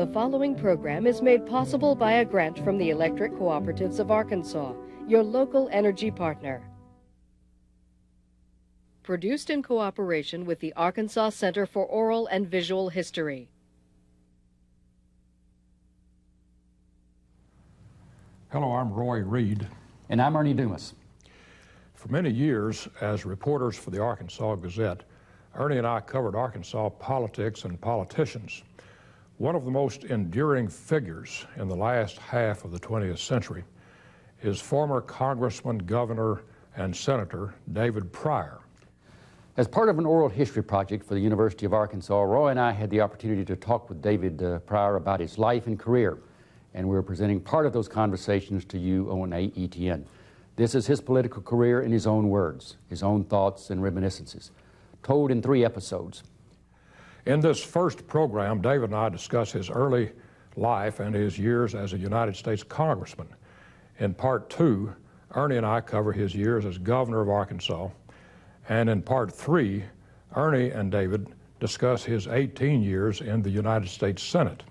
The following program is made possible by a grant from the Electric Cooperatives of Arkansas, your local energy partner. Produced in cooperation with the Arkansas Center for Oral and Visual History. Hello, I'm Roy Reed. And I'm Ernie Dumas. For many years, as reporters for the Arkansas Gazette, Ernie and I covered Arkansas politics and politicians. One of the most enduring figures in the last half of the 20th century is former Congressman, Governor, and Senator David Pryor. As part of an oral history project for the University of Arkansas, Roy and I had the opportunity to talk with David Pryor about his life and career, and we're presenting part of those conversations to you on AETN. This is his political career in his own words, his own thoughts and reminiscences, told in 3 episodes. In this first program, David and I discuss his early life and his years as a United States Congressman. In part 2, Ernie and I cover his years as governor of Arkansas. And in part 3, Ernie and David discuss his 18 years in the United States Senate.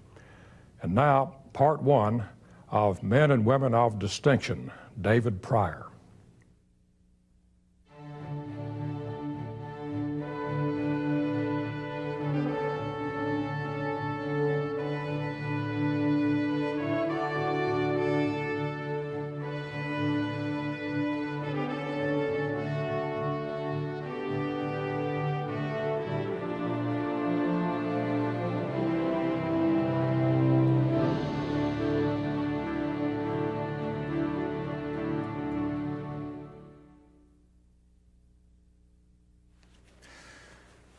And now, part 1 of Men and Women of Distinction, David Pryor.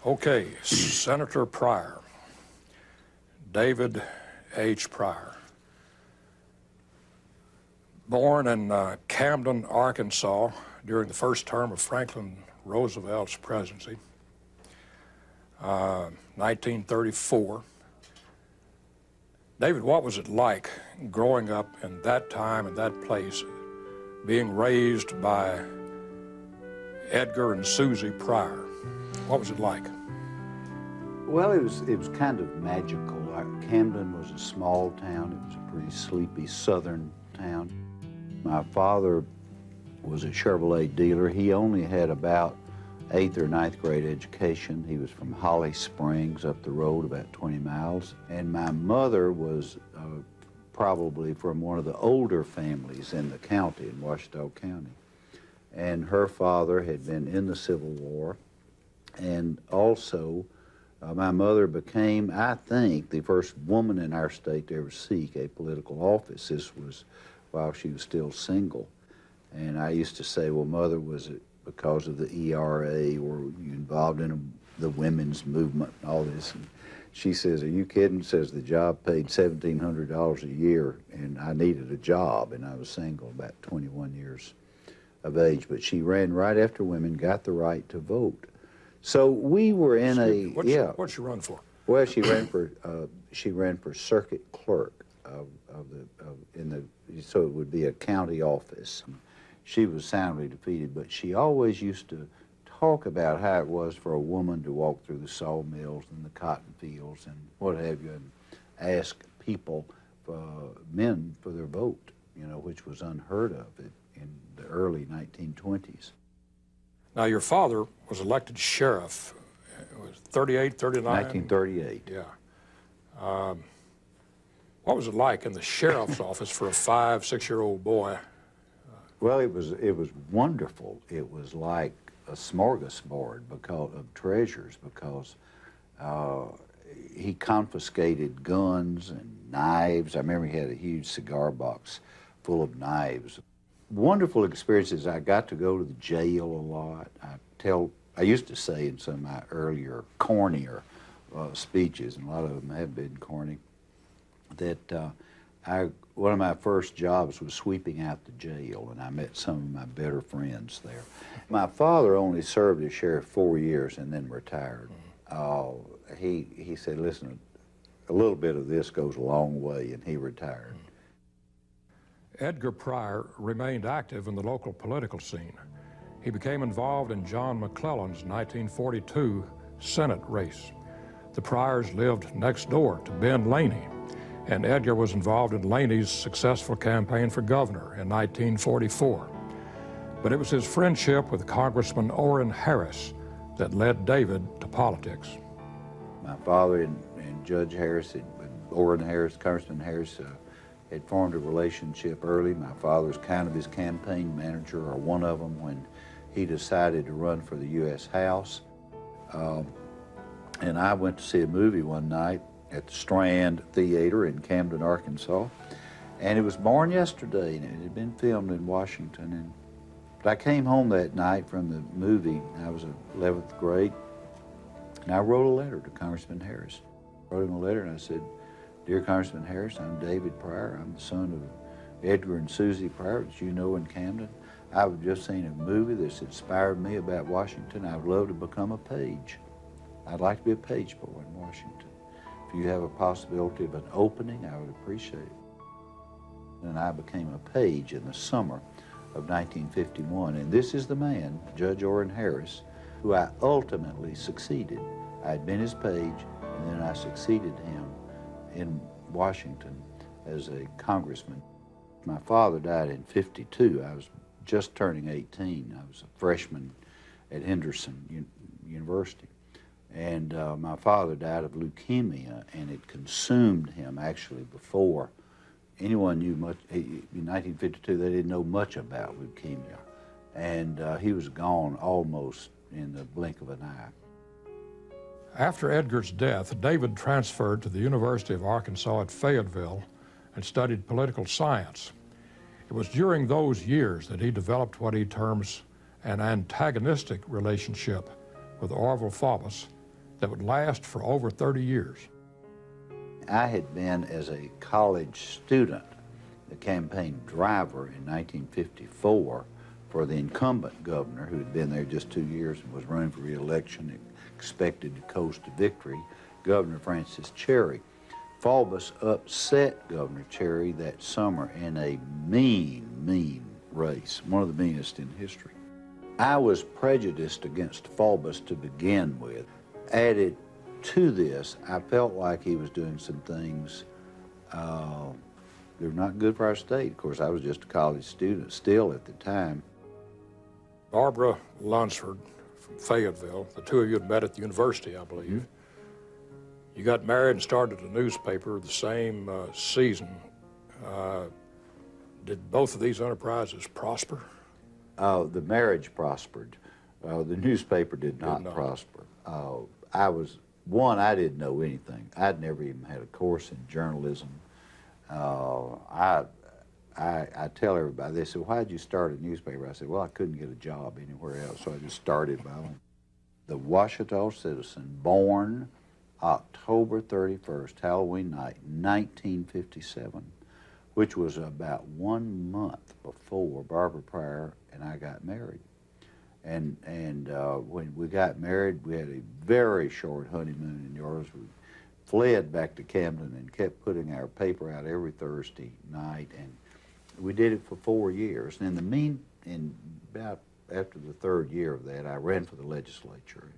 Okay, Senator Pryor, David H. Pryor. Born in Camden, Arkansas during the first term of Franklin Roosevelt's presidency, 1934. David, what was it like growing up in that time and that place, being raised by Edgar and Susie Pryor? What was it like? Well, it was kind of magical. Camden was a small town. It was a pretty sleepy southern town. My father was a Chevrolet dealer. He only had about 8th or 9th grade education. He was from Holly Springs up the road about 20 miles. And my mother was probably from one of the older families in the county, in Washita County. And her father had been in the Civil War. And also, my mother became, I think, the first woman in our state to ever seek a political office. This was while she was still single. And I used to say, well, Mother, was it because of the ERA, or were you involved in the women's movement and all this? And she says, are you kidding? Says the job paid $1,700 a year, and I needed a job, and I was single, about 21 years of age. But she ran right after women, got the right to vote. So we were in What'd she run for? Well, she ran for circuit clerk so it would be a county office. She was soundly defeated, but she always used to talk about how it was for a woman to walk through the sawmills and the cotton fields and what have you, and ask people, men, for their vote, which was unheard of in the early 1920s. Now, your father was elected sheriff. It was 38, 39? 1938. Yeah. What was it like in the sheriff's office for a 5, 6-year-old boy? Well, it was wonderful. It was like a smorgasbord of treasures, because he confiscated guns and knives. I remember he had a huge cigar box full of knives. Wonderful experiences. I got to go to the jail a lot. I used to say in some of my earlier, cornier speeches, and a lot of them have been corny, that one of my first jobs was sweeping out the jail, and I met some of my better friends there. My father only served as sheriff 4 years and then retired. He said, listen, a little bit of this goes a long way, and he retired. Edgar Pryor remained active in the local political scene. He became involved in John McClellan's 1942 Senate race. The Pryors lived next door to Ben Laney, and Edgar was involved in Laney's successful campaign for governor in 1944. But it was his friendship with Congressman Orrin Harris that led David to politics. My father and Judge Harris, Orrin Harris, Congressman Harris, had formed a relationship early. My father was kind of his campaign manager, or one of them, when he decided to run for the U.S. House. And I went to see a movie one night at the Strand Theater in Camden, Arkansas. And it was Born Yesterday, and it had been filmed in Washington. But I came home that night from the movie. I was in 11th grade, and I wrote a letter to Congressman Harris. I wrote him a letter, and I said, "Dear Congressman Harris, I'm David Pryor. I'm the son of Edgar and Susie Pryor, that you know in Camden. I've just seen a movie that's inspired me about Washington. I would love to become a page. I'd like to be a page boy in Washington. If you have a possibility of an opening, I would appreciate it." And I became a page in the summer of 1951. And this is the man, Judge Orrin Harris, who I ultimately succeeded. I had been his page, and then I succeeded him in Washington as a congressman. My father died in '52. I was just turning 18. I was a freshman at Henderson University. And my father died of leukemia, and it consumed him actually before anyone knew much. In 1952, they didn't know much about leukemia. And he was gone almost in the blink of an eye. After Edgar's death, David transferred to the University of Arkansas at Fayetteville and studied political science. It was during those years that he developed what he terms an antagonistic relationship with Orville Faubus that would last for over 30 years. I had been, as a college student, the campaign driver in 1954 for the incumbent governor, who had been there just 2 years and was running for re-election, expected to coast to victory, Governor Francis Cherry. Faubus upset Governor Cherry that summer in a mean race, one of the meanest in history. I was prejudiced against Faubus to begin with. Added to this, I felt like he was doing some things that were not good for our state. Of course, I was just a college student still at the time. Barbara Lunsford from Fayetteville, the two of you had met at the university, I believe. Mm-hmm. You got married and started a newspaper the same season. Did both of these enterprises prosper? The marriage prospered. The newspaper did not prosper. I didn't know anything. I'd never even had a course in journalism. I tell everybody, they said, "Why'd you start a newspaper?" I said, "Well, I couldn't get a job anywhere else, so I just started my own." The Washita Citizen, born October 31st, Halloween night, 1957, which was about 1 month before Barbara Pryor and I got married. And when we got married, we had a very short honeymoon in New Orleans. We fled back to Camden and kept putting our paper out every Thursday night, and we did it for 4 years. And about after the third year of that, I ran for the legislature.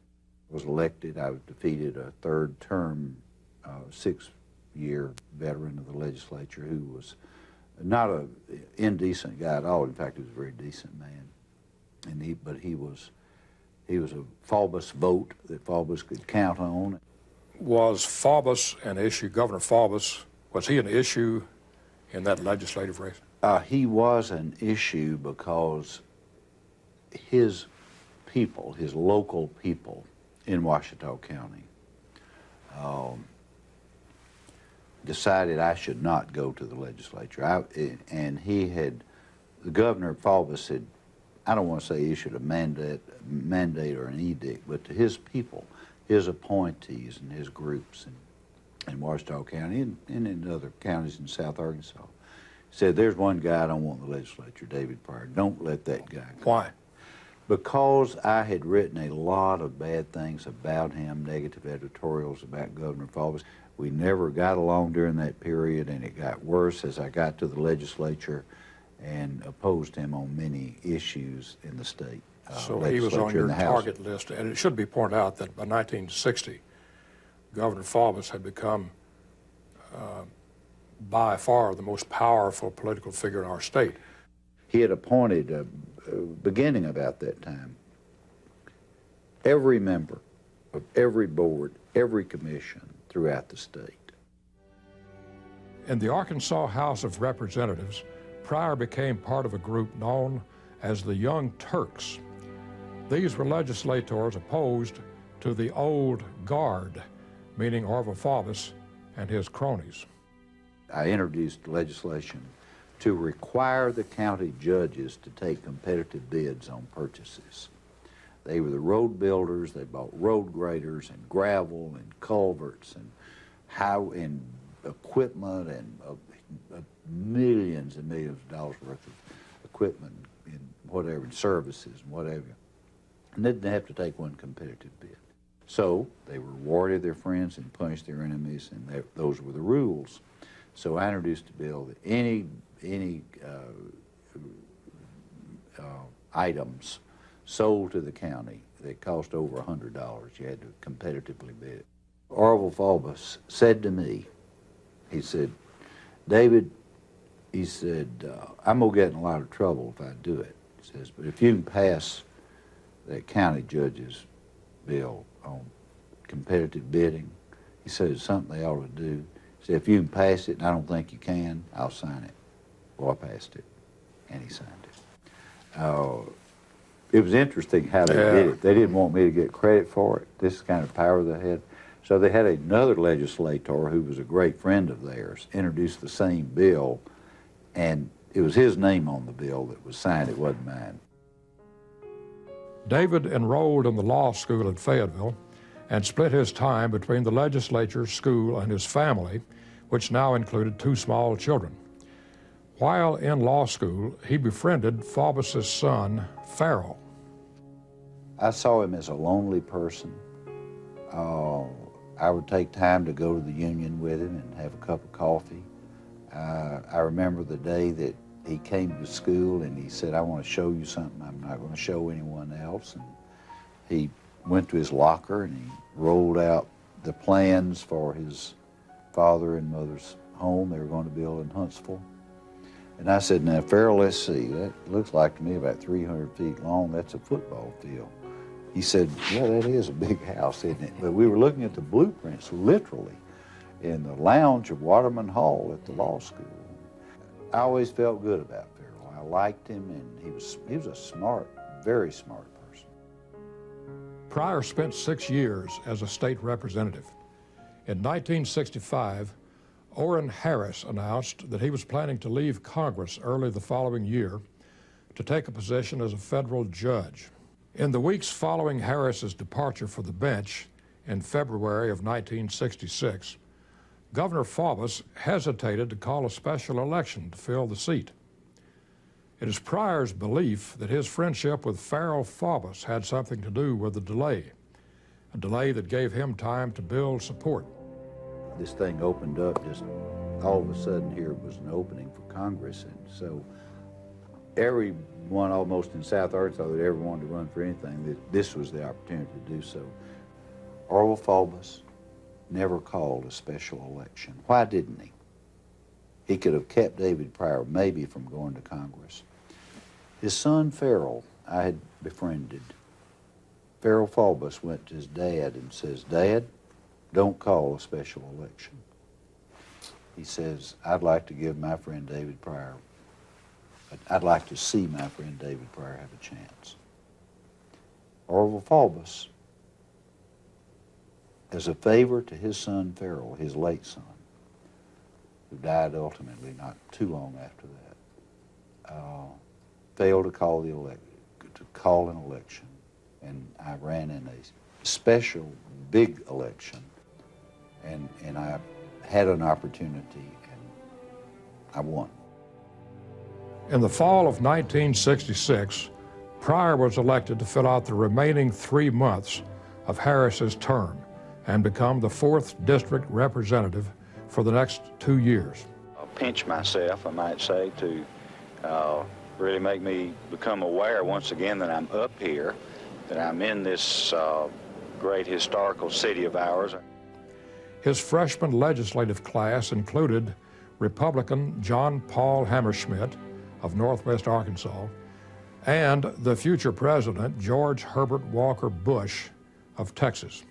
Was elected. I was defeated a third-term, 6-year veteran of the legislature who was not an indecent guy at all. In fact, he was a very decent man. But he was a Faubus vote that Faubus could count on. Was Faubus an issue, Governor Faubus, was he an issue in that legislative race? He was an issue because his people, his local people in Washita County, decided I should not go to the legislature. The Governor Faubus had, I don't want to say issued a mandate or an edict, but to his people, his appointees and his groups in Washita County and in other counties in South Arkansas, said, "There's one guy I don't want in the legislature, David Pryor. Don't let that guy go." Why? Because I had written a lot of bad things about him, negative editorials about Governor Faubus. We never got along during that period, and it got worse as I got to the legislature and opposed him on many issues in the state. So he was on your target list, and it should be pointed out that by 1960, Governor Faubus had become by far the most powerful political figure in our state. He had appointed, beginning about that time, every member of every board, every commission throughout the state. In the Arkansas House of Representatives, Pryor became part of a group known as the Young Turks. These were legislators opposed to the old guard, meaning Orville Faubus and his cronies. I introduced legislation to require the county judges to take competitive bids on purchases. They were the road builders. They bought road graders and gravel and culverts and equipment and millions and millions of dollars worth of equipment and whatever, and services and whatever. And they didn't have to take one competitive bid. So they rewarded their friends and punished their enemies, and those were the rules. So I introduced a bill that any items sold to the county that cost over $100, you had to competitively bid it. Orville Faubus said to me, he said, David, he said, I'm going to get in a lot of trouble if I do it. He says, but if you can pass that county judge's bill on competitive bidding, he said it's something they ought to do. He said, if you can pass it, and I don't think you can, I'll sign it. Well, I passed it, and he signed it. It was interesting how they did it. They didn't want me to get credit for it. This is kind of power they had. So they had another legislator who was a great friend of theirs introduce the same bill, and it was his name on the bill that was signed. It wasn't mine. David enrolled in the law school at Fayetteville and split his time between the legislature, school, and his family, which now included 2 small children. While in law school, he befriended Faubus's son, Farrell. I saw him as a lonely person. I would take time to go to the Union with him and have a cup of coffee. I remember the day that he came to school and he said, I want to show you something I'm not going to show anyone else. And he went to his locker and he rolled out the plans for his father and mother's home they were going to build in Huntsville. And I said, now, Farrell, let's see. That looks like to me about 300 feet long. That's a football field. He said, yeah, that is a big house, isn't it? But we were looking at the blueprints, literally, in the lounge of Waterman Hall at the law school. I always felt good about Farrell. I liked him, and he was a smart, very smart person. Pryor spent 6 years as a state representative. In 1965, Orrin Harris announced that he was planning to leave Congress early the following year to take a position as a federal judge. In the weeks following Harris's departure for the bench in February of 1966, Governor Faubus hesitated to call a special election to fill the seat. It is Pryor's belief that his friendship with Farrell Faubus had something to do with the delay, a delay that gave him time to build support. This thing opened up just all of a sudden. Here was an opening for Congress, and so everyone almost in South Arkansas that ever wanted to run for anything, this was the opportunity to do so. Orville Faubus never called a special election. Why didn't he? He could have kept David Pryor maybe from going to Congress. His son Farrell, I had befriended. Farrell Faubus went to his dad and says, Dad, don't call a special election. He says, I'd like to give my friend David Pryor, I'd like to see my friend David Pryor have a chance. Orville Faubus, as a favor to his son Farrell, his late son, who died ultimately not too long after that, failed to call an election, and I ran in a special big election, and I had an opportunity, and I won. In the fall of 1966, Pryor was elected to fill out the remaining 3 months of Harris's term and become the 4th district representative for the next 2 years. I'll pinch myself, I might say, to really make me become aware once again that I'm up here, that I'm in this great historical city of ours. His freshman legislative class included Republican John Paul Hammerschmidt of Northwest Arkansas, and the future president George Herbert Walker Bush of Texas.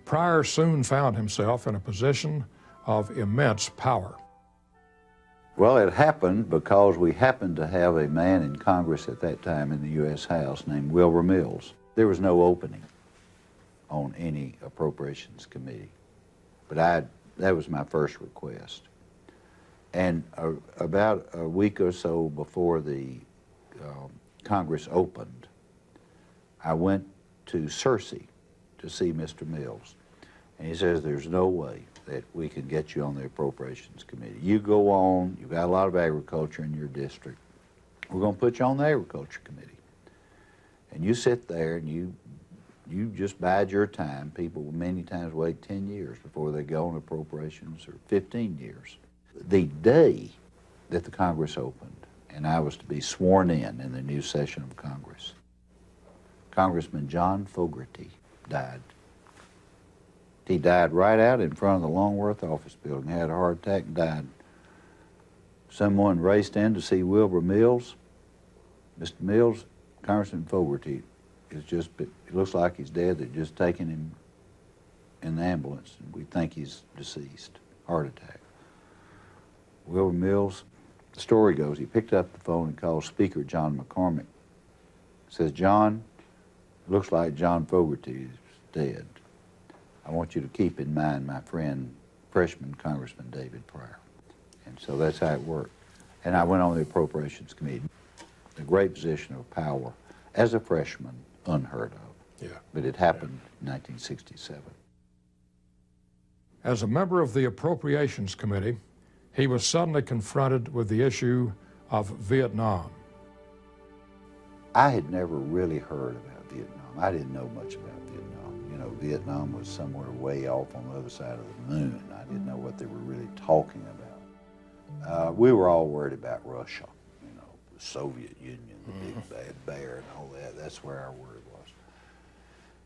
Pryor soon found himself in a position of immense power. Well, it happened because we happened to have a man in Congress at that time in the U.S. House named Wilbur Mills. There was no opening on any appropriations committee, but that was my first request. And about a week or so before the Congress opened, I went to Searcy to see Mr. Mills. And he says, there's no way that we can get you on the Appropriations Committee. You go on, you've got a lot of agriculture in your district. We're going to put you on the Agriculture Committee. And you sit there and you just bide your time. People many times wait 10 years before they go on appropriations, or 15 years. The day that the Congress opened, and I was to be sworn in the new session of Congress, Congressman John Fogarty died. He died right out in front of the Longworth office building, had a heart attack and died. Someone raced in to see Wilbur Mills. Mr. Mills, Congressman Fogarty, it looks like he's dead. They're just taking him in the ambulance, and we think he's deceased, heart attack. Wilbur Mills, the story goes, he picked up the phone and called Speaker John McCormick. Says, John, it looks like John Fogarty is dead. I want you to keep in mind my friend, freshman Congressman David Pryor. And so that's how it worked. And I went on the Appropriations Committee. A great position of power as a freshman, unheard of. Yeah. But it happened in 1967. As a member of the Appropriations Committee, he was suddenly confronted with the issue of Vietnam. I had never really heard about Vietnam. I didn't know much about Vietnam. You know, Vietnam was somewhere way off on the other side of the moon. I didn't know what they were really talking about. We were all worried about Russia, you know, the Soviet Union, the big bad bear and all that. That's where our worry was.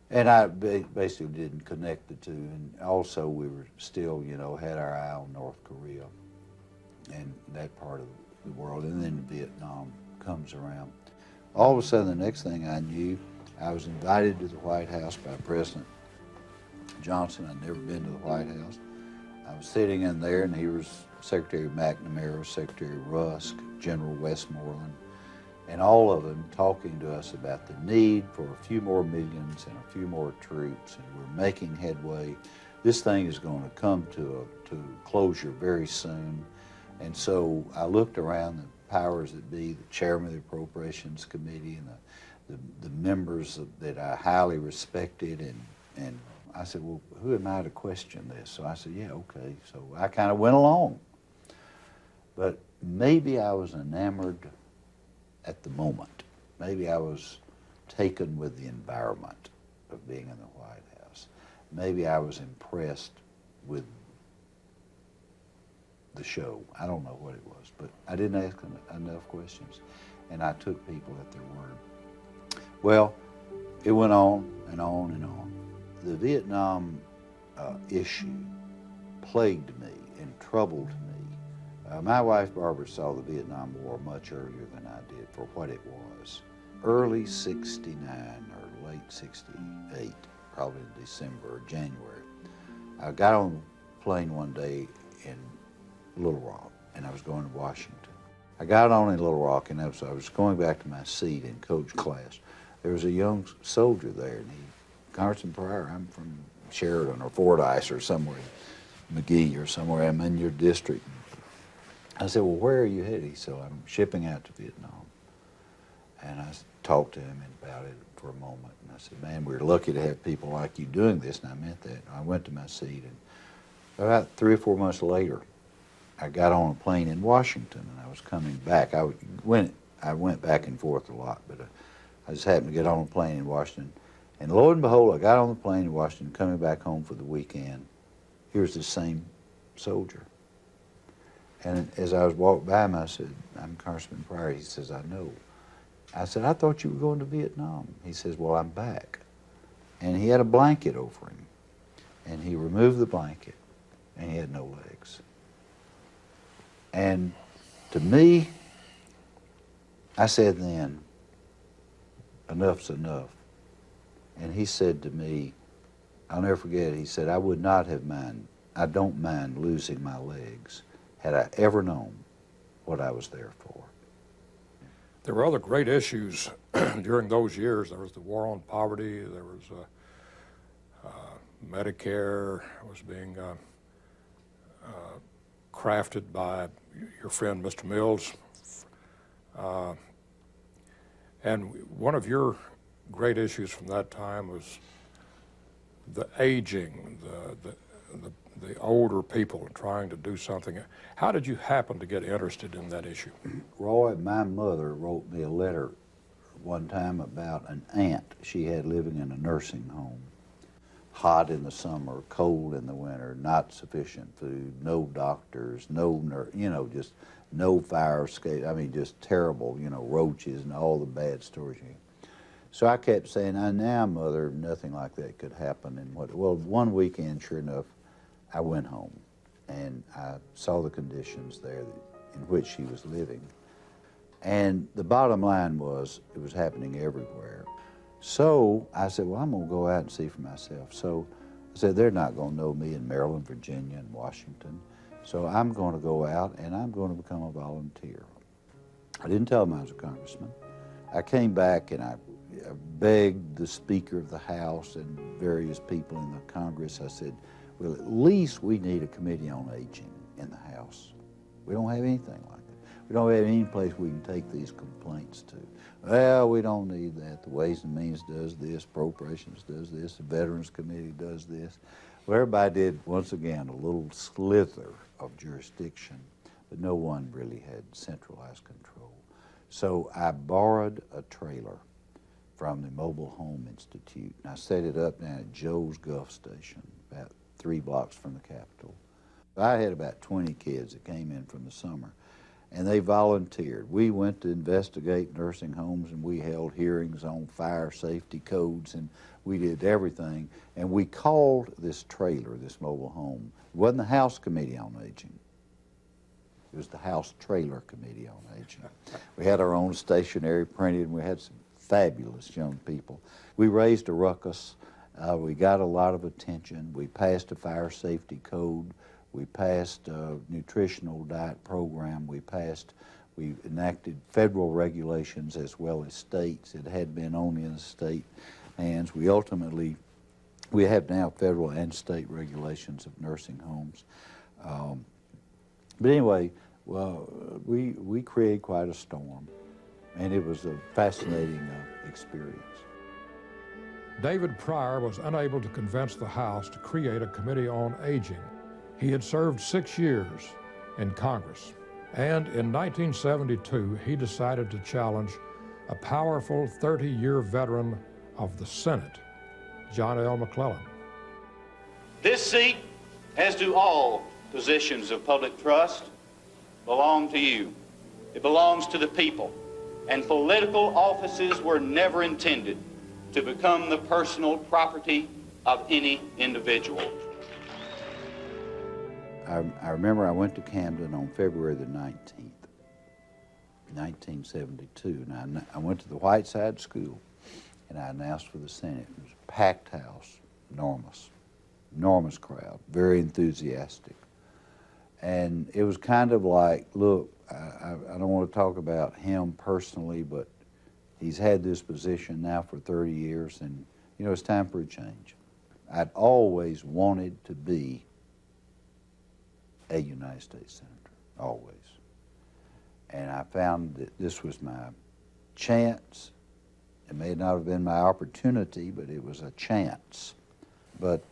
And I basically didn't connect the two. And also we were still, you know, had our eye on North Korea and that part of the world. And then Vietnam comes around. All of a sudden, the next thing I knew, I was invited to the White House by President Johnson. I'd never been to the White House. I was sitting in there, and he was Secretary McNamara, Secretary Rusk, General Westmoreland, and all of them talking to us about the need for a few more millions and a few more troops, and we're making headway. This thing is going to come to closure very soon. And so I looked around the powers that be, the chairman of the Appropriations Committee and the members that I highly respected, and I said, well, who am I to question this? So I said, yeah, okay. So I kind of went along. But maybe I was enamored at the moment. Maybe I was taken with the environment of being in the White House. Maybe I was impressed with the show. I don't know what it was, but I didn't ask enough questions, and I took people at their word. Well, it went on and on and on. The Vietnam issue plagued me and troubled me. My wife Barbara saw the Vietnam War much earlier than I did for what it was. Early '69 or late '68, probably in December or January. I got on a plane one day in Little Rock, and I was going to Washington. I got on in Little Rock, and I was going back to my seat in coach class. There was a young soldier there, and Congressman Pryor, I'm from Sheridan or Fordyce or somewhere, McGee or somewhere, I'm in your district. I said, well, where are you headed? He said, I'm shipping out to Vietnam. And I talked to him about it for a moment, and I said, man, we're lucky to have people like you doing this, and I meant that. I went to my seat, and about 3 or 4 months later, I got on a plane in Washington, and I was coming back. I went back and forth a lot, but I just happened to get on a plane in Washington. And lo and behold, I got on the plane in Washington, coming back home for the weekend. Here's the same soldier. And as I was walking by him, I said, I'm Congressman Pryor. He says, I know. I said, I thought you were going to Vietnam. He says, well, I'm back. And he had a blanket over him. And he removed the blanket, and he had no legs. And to me, I said then, enough's enough. And he said to me, I'll never forget it, he said, I don't mind losing my legs had I ever known what I was there for. There were other great issues during those years. There was the war on poverty, there was Medicare was being crafted by your friend Mr. Mills. And one of your great issues from that time was the aging, the older people trying to do something. How did you happen to get interested in that issue? Roy, my mother wrote me a letter one time about an aunt she had living in a nursing home. Hot in the summer, cold in the winter, not sufficient food, no doctors, just no fire escape. I mean, just terrible, roaches and all the bad stories. So I kept saying, now, Mother, nothing like that could happen. And well, one weekend, sure enough, I went home and I saw the conditions there in which she was living. And the bottom line was, it was happening everywhere. So I said, well, I'm going to go out and see for myself. So I said, they're not going to know me in Maryland, Virginia, and Washington. So I'm going to go out and I'm going to become a volunteer. I didn't tell them I was a congressman. I came back and I begged the Speaker of the House and various people in the Congress. I said, well, at least we need a committee on aging in the House. We don't have anything like that. We don't have any place we can take these complaints to. Well, we don't need that. The Ways and Means does this, Appropriations does this, the Veterans Committee does this. Well, everybody did, once again, a little slither of jurisdiction, but no one really had centralized control. So I borrowed a trailer from the Mobile Home Institute, and I set it up down at Joe's Gulf Station, about 3 blocks from the Capitol. I had about 20 kids that came in from the summer, and they volunteered. We went to investigate nursing homes, and we held hearings on fire safety codes, and we did everything. And we called this trailer, this mobile home, it wasn't the House Committee on Aging. It was the House Trailer Committee on Aging. We had our own stationery printed, and we had some fabulous young people. We raised a ruckus. We got a lot of attention. We passed a fire safety code. We passed a nutritional diet program. We enacted federal regulations as well as states. It had been only in the state hands. We have now federal and state regulations of nursing homes. But anyway, well, we created quite a storm, and it was a fascinating experience. David Pryor was unable to convince the House to create a committee on aging. He had served 6 years in Congress, and in 1972, he decided to challenge a powerful 30-year veteran of the Senate, John L. McClellan. This seat, as do all positions of public trust, belong to you. It belongs to the people, and political offices were never intended to become the personal property of any individual. I remember I went to Camden on February the 19th, 1972. And I went to the Whiteside School, and I announced for the Senate. It was a packed house, enormous crowd, very enthusiastic. And it was kind of like, look, I don't want to talk about him personally, but he's had this position now for 30 years, and, it's time for a change. I'd always wanted to be a United States Senator, always. And I found that this was my chance. It may not have been my opportunity, but it was a chance. But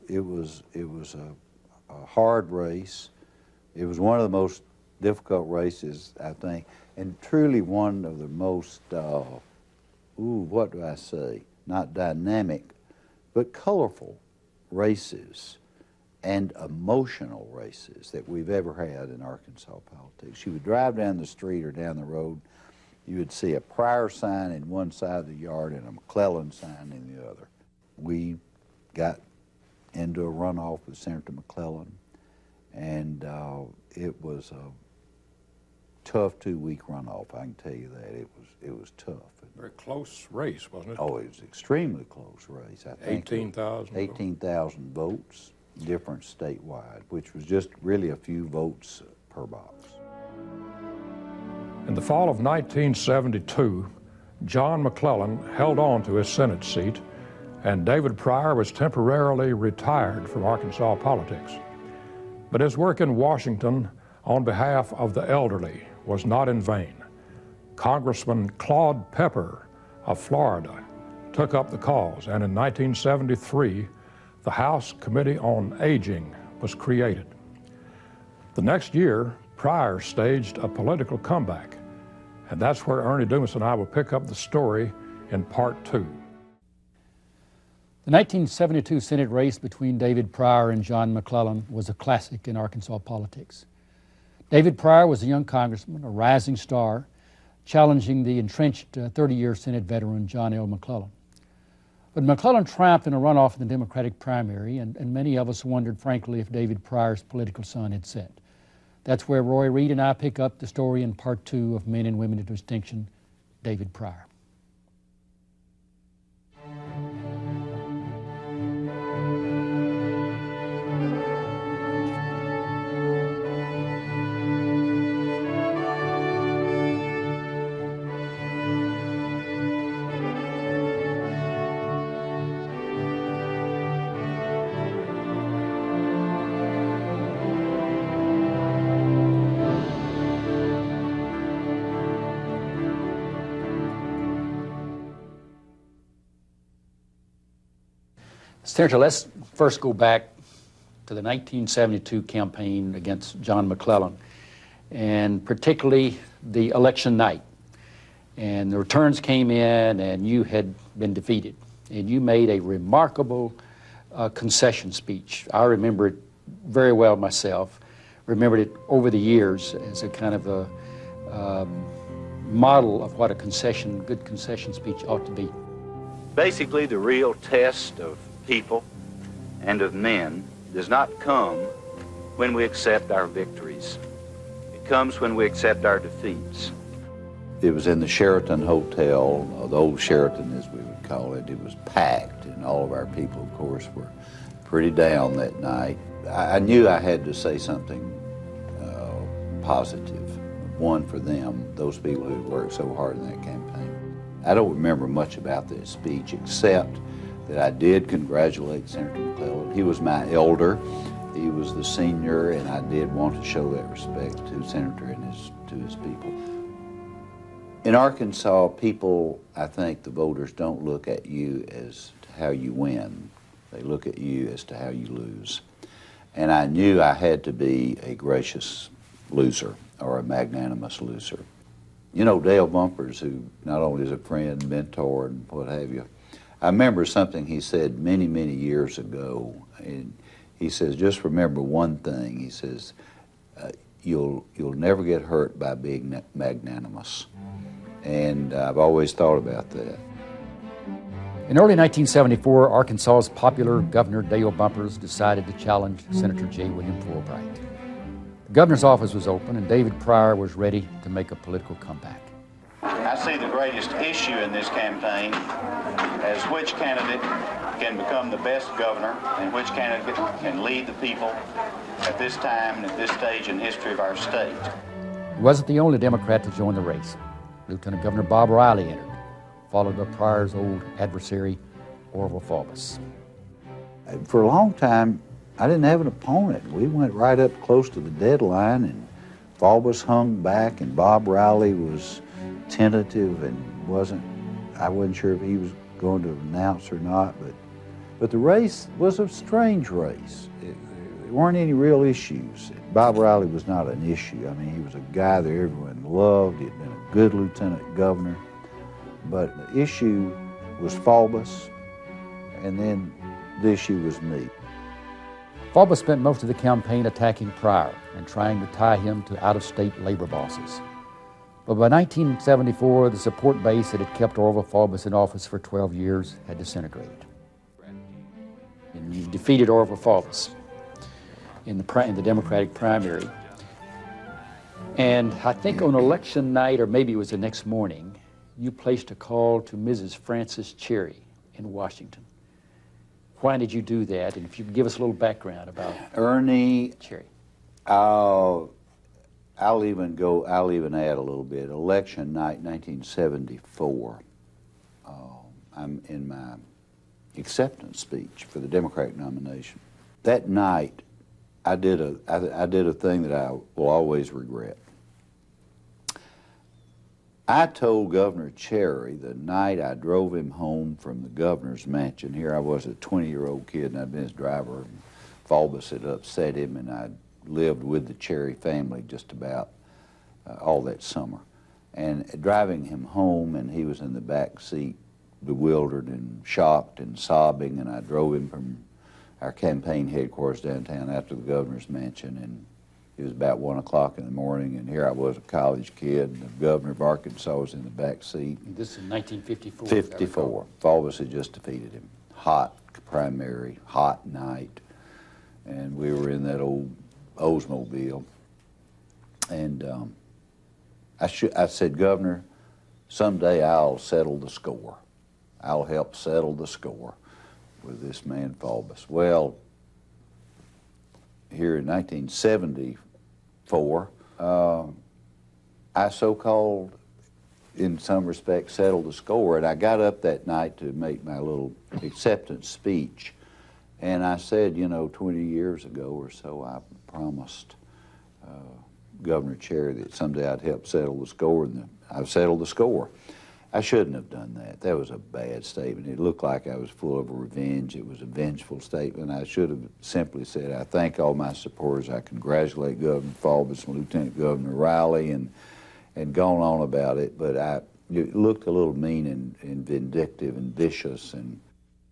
it was a hard race. It was one of the most difficult races, I think, and truly one of the most, what do I say, not dynamic, but colorful races and emotional races that we've ever had in Arkansas politics. You would drive down the street or down the road, you would see a Pryor sign in one side of the yard and a McClellan sign in the other. We got into a runoff with Senator McClellan, and it was tough 2-week runoff, I can tell you that. It was tough. Very close race, wasn't it? Oh, it was an extremely close race. I think 18,000? 18,000 votes, different statewide, which was just really a few votes per box. In the fall of 1972, John McClellan held on to his Senate seat, and David Pryor was temporarily retired from Arkansas politics. But his work in Washington on behalf of the elderly was not in vain. Congressman Claude Pepper of Florida took up the cause, and in 1973, the House Committee on Aging was created. The next year, Pryor staged a political comeback, and that's where Ernie Dumas and I will pick up the story in part 2. The 1972 Senate race between David Pryor and John McClellan was a classic in Arkansas politics. David Pryor was a young congressman, a rising star, challenging the entrenched 30-year Senate veteran John L. McClellan. But McClellan triumphed in a runoff in the Democratic primary, and many of us wondered, frankly, if David Pryor's political sun had set. That's where Roy Reed and I pick up the story in part 2 of Men and Women of Distinction, David Pryor. Senator, let's first go back to the 1972 campaign against John McClellan, and particularly the election night. And the returns came in, and you had been defeated. And you made a remarkable concession speech. I remember it very well myself, remembered it over the years as a kind of a model of what a good concession speech ought to be. Basically, the real test of people and of men does not come when we accept our victories. It comes when we accept our defeats. It was in the Sheraton Hotel, or the old Sheraton as we would call it. It was packed, and all of our people, of course, were pretty down that night. I knew I had to say something positive, one for them, those people who worked so hard in that campaign. I don't remember much about this speech except that I did congratulate Senator McClellan. He was my elder, he was the senior, and I did want to show that respect to the Senator and to his people. In Arkansas, people, I think the voters don't look at you as to how you win. They look at you as to how you lose. And I knew I had to be a gracious loser or a magnanimous loser. You know, Dale Bumpers, who not only is a friend, mentor, and what have you, I remember something he said many, many years ago, and he says, just remember one thing. He says, you'll never get hurt by being magnanimous. And I've always thought about that. In early 1974, Arkansas's popular Governor Dale Bumpers decided to challenge Senator J. William Fulbright. The governor's office was open, and David Pryor was ready to make a political comeback. I see the greatest issue in this campaign as which candidate can become the best governor and which candidate can lead the people at this time and at this stage in history of our state. He wasn't the only Democrat to join the race. Lieutenant Governor Bob Riley entered, followed by Pryor's old adversary, Orville Faubus. For a long time, I didn't have an opponent. We went right up close to the deadline, and Faubus hung back, and Bob Riley was tentative and I wasn't sure if he was going to announce or not, but the race was a strange race. There weren't any real issues. Bob Riley was not an issue. I mean, he was a guy that everyone loved. He had been a good lieutenant governor. But the issue was Faubus, and then the issue was me. Faubus spent most of the campaign attacking Pryor and trying to tie him to out-of-state labor bosses. But by 1974, the support base that had kept Orville Faubus in office for 12 years had disintegrated. And you defeated Orville Faubus in the Democratic primary. And I think on election night, or maybe it was the next morning, you placed a call to Mrs. Frances Cherry in Washington. Why did you do that? And if you could give us a little background about Ernie Cherry. I'll even add a little bit. Election night, 1974. I'm in my acceptance speech for the Democratic nomination. That night, I did a thing that I will always regret. I told Governor Cherry the night I drove him home from the governor's mansion. Here I was, a 20-year-old kid, and I'd been his driver. And Faubus had upset him, and I'd lived with the Cherry family just about all that summer. And driving him home, and he was in the back seat, bewildered and shocked and sobbing, and I drove him from our campaign headquarters downtown out to the governor's mansion, and it was about 1 o'clock in the morning, and here I was, a college kid, and the governor of Arkansas was in the back seat. This is 1954. 54. Faubus had just defeated him. Hot primary, hot night, and we were in that old Oldsmobile. And I said, Governor, someday I'll settle the score. I'll help settle the score with this man Faubus. Well, here in 1974, I so-called, in some respects, settled the score, and I got up that night to make my little acceptance speech, and I said, you know, 20 years ago or so, I promised Governor Cherry that someday I'd help settle the score, and I've settled the score. I shouldn't have done that. That was a bad statement. It looked like I was full of revenge. It was a vengeful statement. I should have simply said, I thank all my supporters. I congratulate Governor Faubus and Lieutenant Governor Riley, and gone on about it. But it looked a little mean and vindictive and vicious,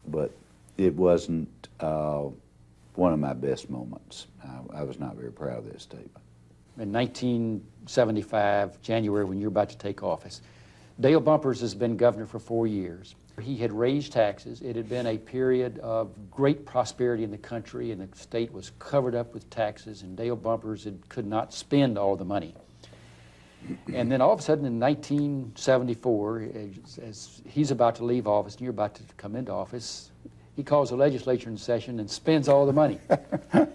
but it wasn't one of my best moments. I was not very proud of that statement. In 1975, January, when you're about to take office, Dale Bumpers has been governor for 4 years. He had raised taxes. It had been a period of great prosperity in the country, and the state was covered up with taxes, and Dale Bumpers could not spend all the money. And then all of a sudden in 1974, as he's about to leave office and you're about to come into office, he calls the legislature in session and spends all the money. At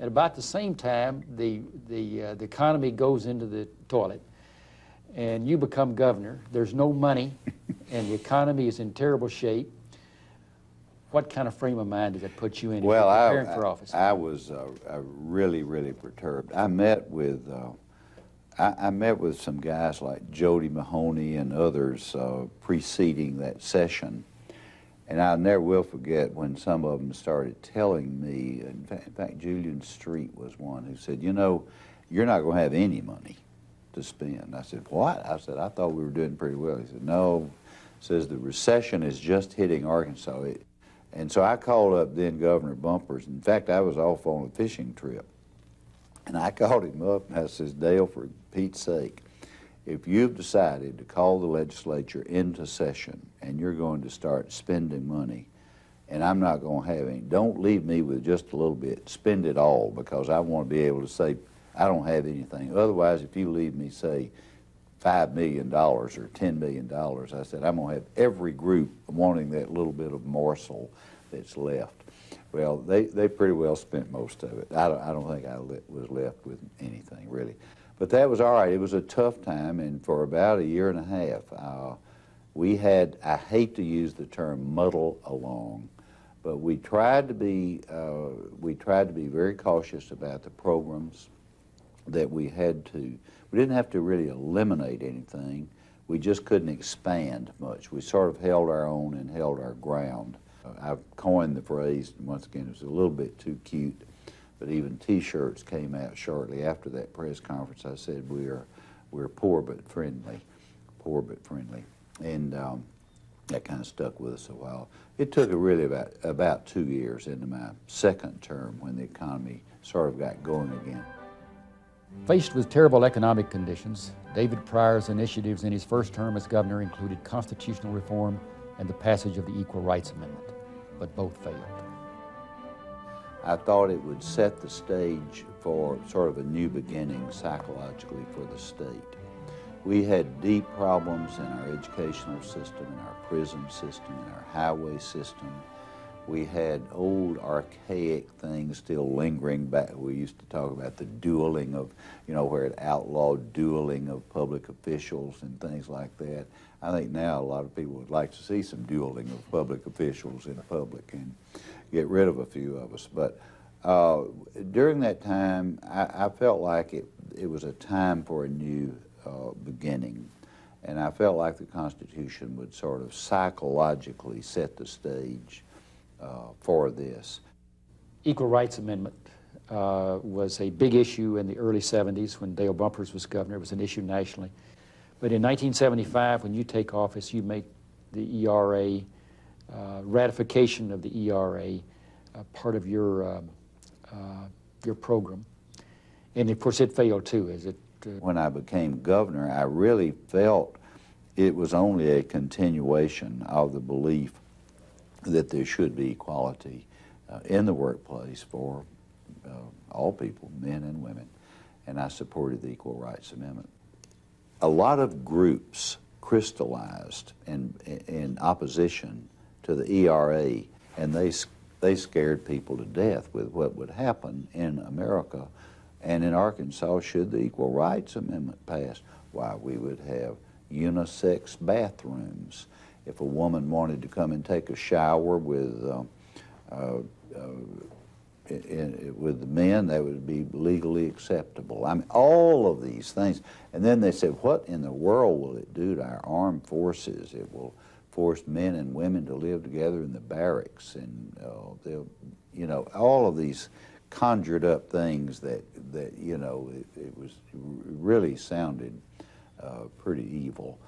about the same time, the economy goes into the toilet, and you become governor. There's no money, and the economy is in terrible shape. What kind of frame of mind did that put you in preparing for office? I was really, really perturbed. I met with some guys like Jody Mahoney and others preceding that session, and I never will forget when some of them started telling me, in fact Julian Street was one who said, you know, you're not going to have any money to spend. I said, what? I said, I thought we were doing pretty well. He said, no. Says the recession is just hitting Arkansas. And so I called up then Governor Bumpers. In fact, I was off on a fishing trip. And I called him up and I says, Dale, for Pete's sake, if you've decided to call the legislature into session and you're going to start spending money, and I'm not going to have any, don't leave me with just a little bit. Spend it all, because I want to be able to say, I don't have anything. Otherwise, if you leave me, say, $5 million or $10 million, I said, I'm going to have every group wanting that little bit of morsel that's left. Well, they pretty well spent most of it. I don't think I was left with anything, really. But that was all right. It was a tough time, and for about a year and a half, we had, I hate to use the term muddle along, but we tried to be very cautious about the programs that we had to. We didn't have to really eliminate anything. We just couldn't expand much. We sort of held our own and held our ground. I've coined the phrase, and once again, it was a little bit too cute, but even T-shirts came out shortly after that press conference. I said, we're poor but friendly, and that kind of stuck with us a while. It took really about 2 years into my second term when the economy sort of got going again. Faced with terrible economic conditions, David Pryor's initiatives in his first term as governor included constitutional reform and the passage of the Equal Rights Amendment, but both failed. I thought it would set the stage for sort of a new beginning psychologically for the state. We had deep problems in our educational system, in our prison system, in our highway system. We had old archaic things still lingering back. We used to talk about the dueling of, where it outlawed dueling of public officials and things like that. I think now a lot of people would like to see some dueling of public officials in public and get rid of a few of us. But during that time, I felt like it was a time for a new beginning. And I felt like the Constitution would sort of psychologically set the stage for this. Equal Rights Amendment was a big issue in the early 70s when Dale Bumpers was governor. It was an issue nationally. But in 1975, when you take office, you make the ERA, ratification of the ERA, part of your program. And of course it failed too, as it... When I became governor, I really felt it was only a continuation of the belief that there should be equality in the workplace for all people, men and women, and I supported the Equal Rights Amendment. A lot of groups crystallized in opposition to the ERA, and they scared people to death with what would happen in America and in Arkansas should the Equal Rights Amendment pass. Why, we would have unisex bathrooms. If a woman wanted to come and take a shower with the men, that would be legally acceptable. I mean, all of these things. And then they said, what in the world will it do to our armed forces? It will force men and women to live together in the barracks, and they'll, all of these conjured up things that it was really sounded pretty evil.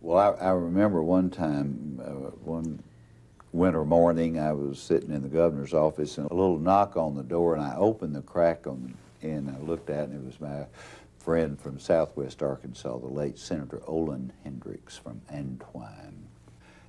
Well, I remember one time, one winter morning, I was sitting in the governor's office and a little knock on the door, and I opened the crack and I looked out, and it was my friend from Southwest Arkansas, the late Senator Olin Hendricks from Antwine.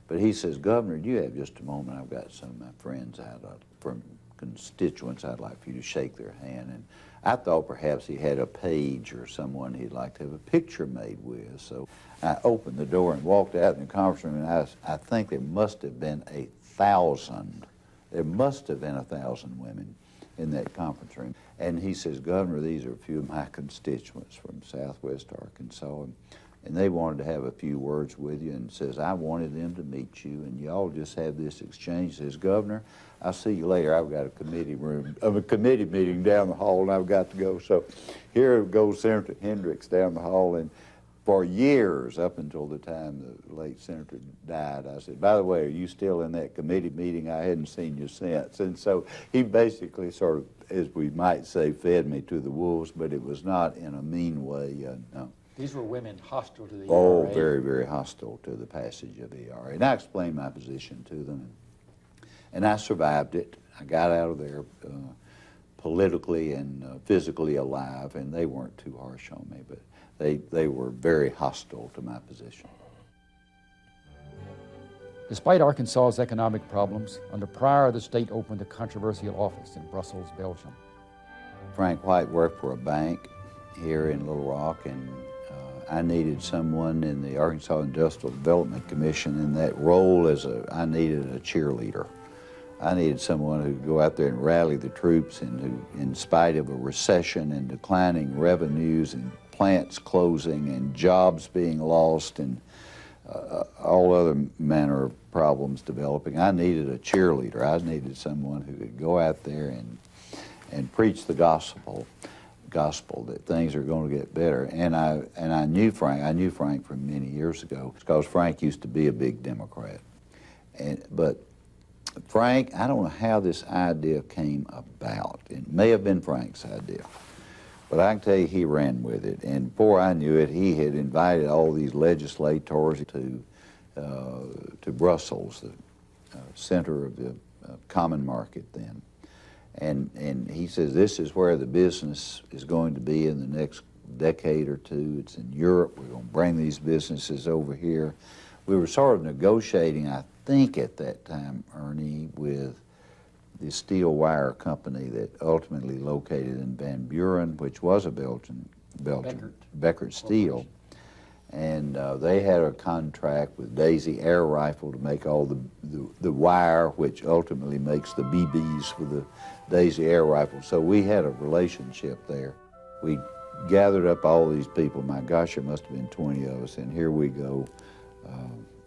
But he says, Governor, do you have just a moment? I've got some of my friends out from constituents I'd like for you to shake their hand. And I thought perhaps he had a page or someone he'd like to have a picture made with. So I opened the door and walked out in the conference room, and I think there must have been 1,000. There must have been 1,000 women in that conference room. And he says, Governor, these are a few of my constituents from Southwest Arkansas, and they wanted to have a few words with you, and says, I wanted them to meet you, and y'all just have this exchange. Says, Governor, I'll see you later. I've got a committee meeting down the hall, and I've got to go. So here goes Senator Hendricks down the hall, and for years, up until the time the late senator died, I said, by the way, are you still in that committee meeting? I hadn't seen you since. And so he basically sort of, as we might say, fed me to the wolves, but it was not in a mean way, no. These were women hostile to the ERA. Oh, very, very hostile to the passage of the ERA. And I explained my position to them, and I survived it. I got out of there politically and physically alive, and they weren't too harsh on me, but they were very hostile to my position. Despite Arkansas's economic problems, under Pryor, the state opened a controversial office in Brussels, Belgium. Frank White worked for a bank here in Little Rock, and I needed someone in the Arkansas Industrial Development Commission in that role I needed a cheerleader. I needed someone who could go out there and rally the troops, and who, in spite of a recession and declining revenues and plants closing and jobs being lost and all other manner of problems developing, I needed a cheerleader. I needed someone who could go out there and preach the gospel that things are going to get better. And I knew Frank from many years ago, because Frank used to be a big Democrat. But Frank, I don't know how this idea came about. It may have been Frank's idea, but I can tell you he ran with it. And before I knew it, he had invited all these legislators to Brussels, the center of the common market then. And he says, this is where the business is going to be in the next decade or two. It's in Europe. We're going to bring these businesses over here. We were sort of negotiating, I think at that time, Ernie, with the steel wire company that ultimately located in Van Buren, which was a Belgian Beckert Steel. And they had a contract with Daisy Air Rifle to make all the wire, which ultimately makes the BBs for the Daisy Air Rifle. So we had a relationship there. We gathered up all these people. My gosh, there must have been 20 of us, and here we go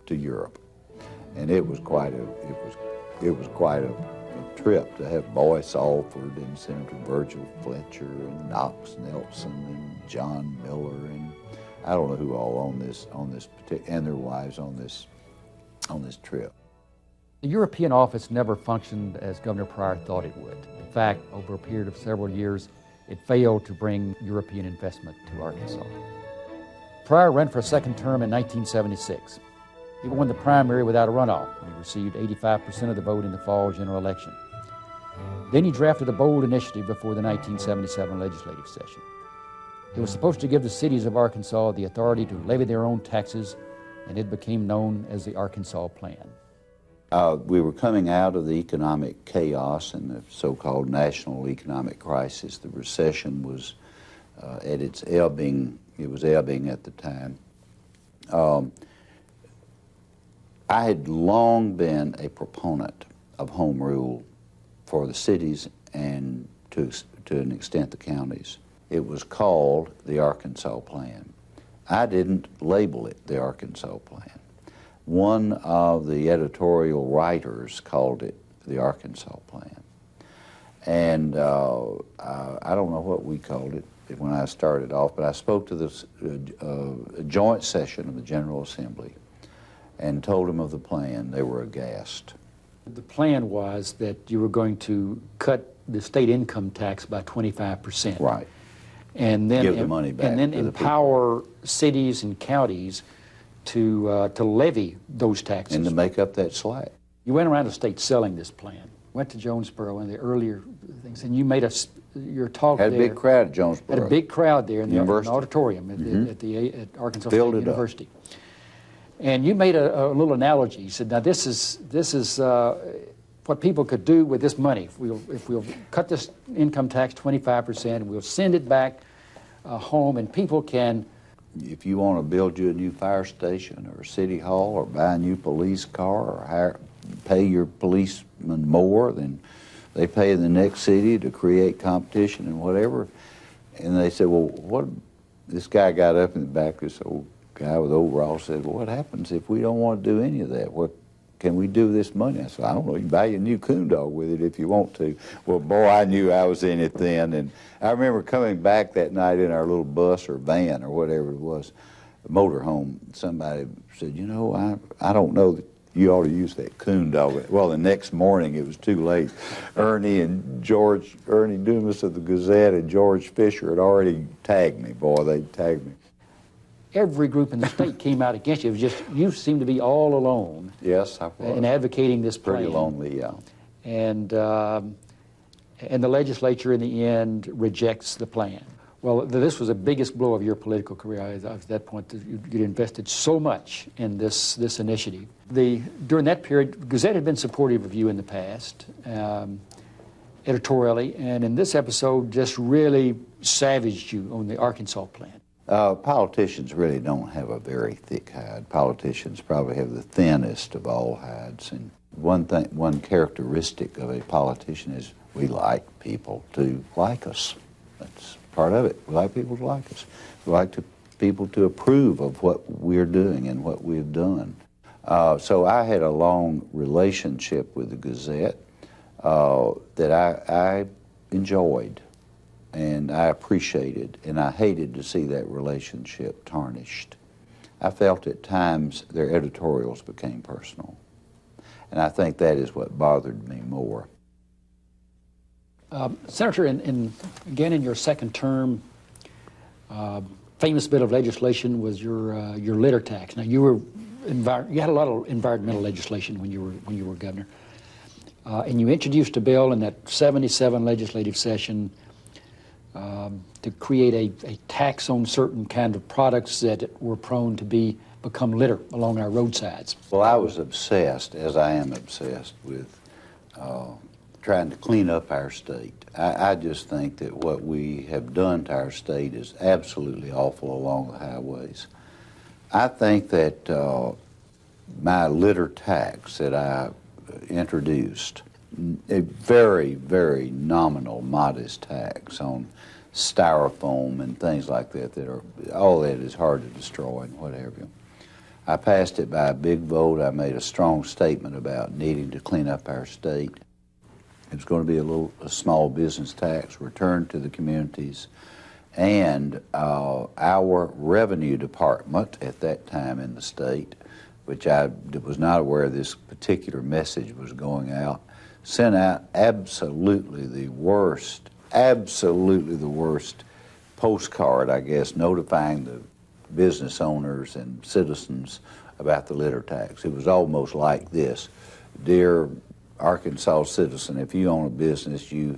to Europe. And it was quite a trip to have Boyce Alford and Senator Virgil Fletcher and Knox Nelson and John Miller and I don't know who all on this and their wives on this trip. The European office never functioned as Governor Pryor thought it would. In fact, over a period of several years, it failed to bring European investment to Arkansas. Pryor ran for a second term in 1976. He won the primary without a runoff. He received 85% of the vote in the fall general election. Then he drafted a bold initiative before the 1977 legislative session. It was supposed to give the cities of Arkansas the authority to levy their own taxes, and it became known as the Arkansas Plan. We were coming out of the economic chaos and the so-called national economic crisis. The recession was at its ebbing. It was ebbing at the time. I had long been a proponent of home rule for the cities and to an extent the counties. It was called the Arkansas Plan. I didn't label it the Arkansas Plan. One of the editorial writers called it the Arkansas Plan. And I don't know what we called it when I started off, but I spoke to this joint session of the General Assembly and told them of the plan. They were aghast. The plan was that you were going to cut the state income tax by 25%. Right. And then give the money back and then to the empower cities and counties to levy those taxes. And to make up that slack. You went around the state selling this plan. Went to Jonesboro, one of the earlier things, and you made your talk had there. Had a big crowd at Jonesboro. Had a big crowd there in the auditorium at Arkansas State University. And you made a little analogy. You said, now this is what people could do with this money. If we'll cut this income tax 25%, we'll send it back home, and people can. If you want to build you a new fire station or a city hall or buy a new police car or pay your policemen more than they pay in the next city to create competition and whatever. And they said, well, what? This guy got up in the back, this old guy with overalls said, well, what happens if we don't want to do any of that? What can we do with this money? I said, I don't know, you can buy you a new coon dog with it if you want to. Well, boy, I knew I was in it then. And I remember coming back that night in our little bus or van or whatever it was, motorhome. Somebody said, you know, I don't know that you ought to use that coon dog. Well, the next morning it was too late. Ernie Dumas of the Gazette and George Fisher had already tagged me. Boy, they tagged me. Every group in the state came out against you. It was just, you seemed to be all alone. Yes, I was. In advocating this plan. Pretty lonely, yeah. And the legislature in the end rejects the plan. Well, this was the biggest blow of your political career. At that point, you invested so much in this initiative. During that period, Gazette had been supportive of you in the past, editorially, and in this episode just really savaged you on the Arkansas plan. Politicians really don't have a very thick hide. Politicians probably have the thinnest of all hides. And one characteristic of a politician is we like people to like us. That's part of it. We like people to like us. We like people to approve of what we're doing and what we've done. So I had a long relationship with the Gazette that I enjoyed. And I appreciated, and I hated to see that relationship tarnished. I felt at times their editorials became personal. And I think that is what bothered me more. Senator, again in your second term, famous bit of legislation was your litter tax. Now you had a lot of environmental legislation when you were governor, and you introduced a bill in that '77 legislative session to create a tax on certain kind of products that were prone to become litter along our roadsides. Well, I was obsessed, as I am obsessed, with trying to clean up our state. I just think that what we have done to our state is absolutely awful along the highways. I think that my litter tax that I introduced, a very, very nominal, modest tax on styrofoam and things like that, all that is hard to destroy and whatever. I passed it by a big vote. I made a strong statement about needing to clean up our state. It was going to be a small business tax returned to the communities, and our revenue department at that time in the state, which I was not aware this particular message was going out, sent out absolutely the worst postcard, I guess, notifying the business owners and citizens about the litter tax. It was almost like this: dear Arkansas citizen, if you own a business, you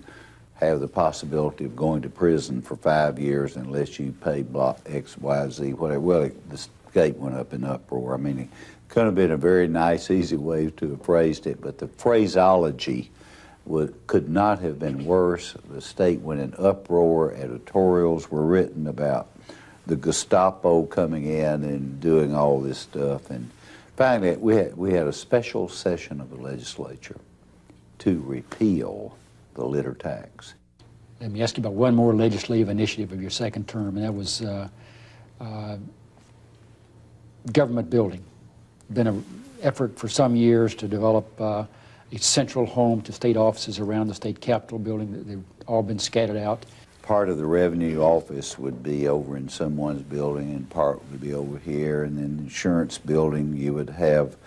have the possibility of going to prison for 5 years unless you pay block X, Y, Z, whatever. Well, the state went up in uproar. I mean, it could have been a very nice, easy way to have phrased it, but the phraseology could not have been worse. The state went in uproar. Editorials were written about the Gestapo coming in and doing all this stuff. And finally, we had a special session of the legislature to repeal the litter tax. Let me ask you about one more legislative initiative of your second term, and that was government building. Been an effort for some years to develop a central home to state offices around the state capitol building. They've all been scattered out. Part of the revenue office would be over in someone's building, and part would be over here. And then the insurance building, you would have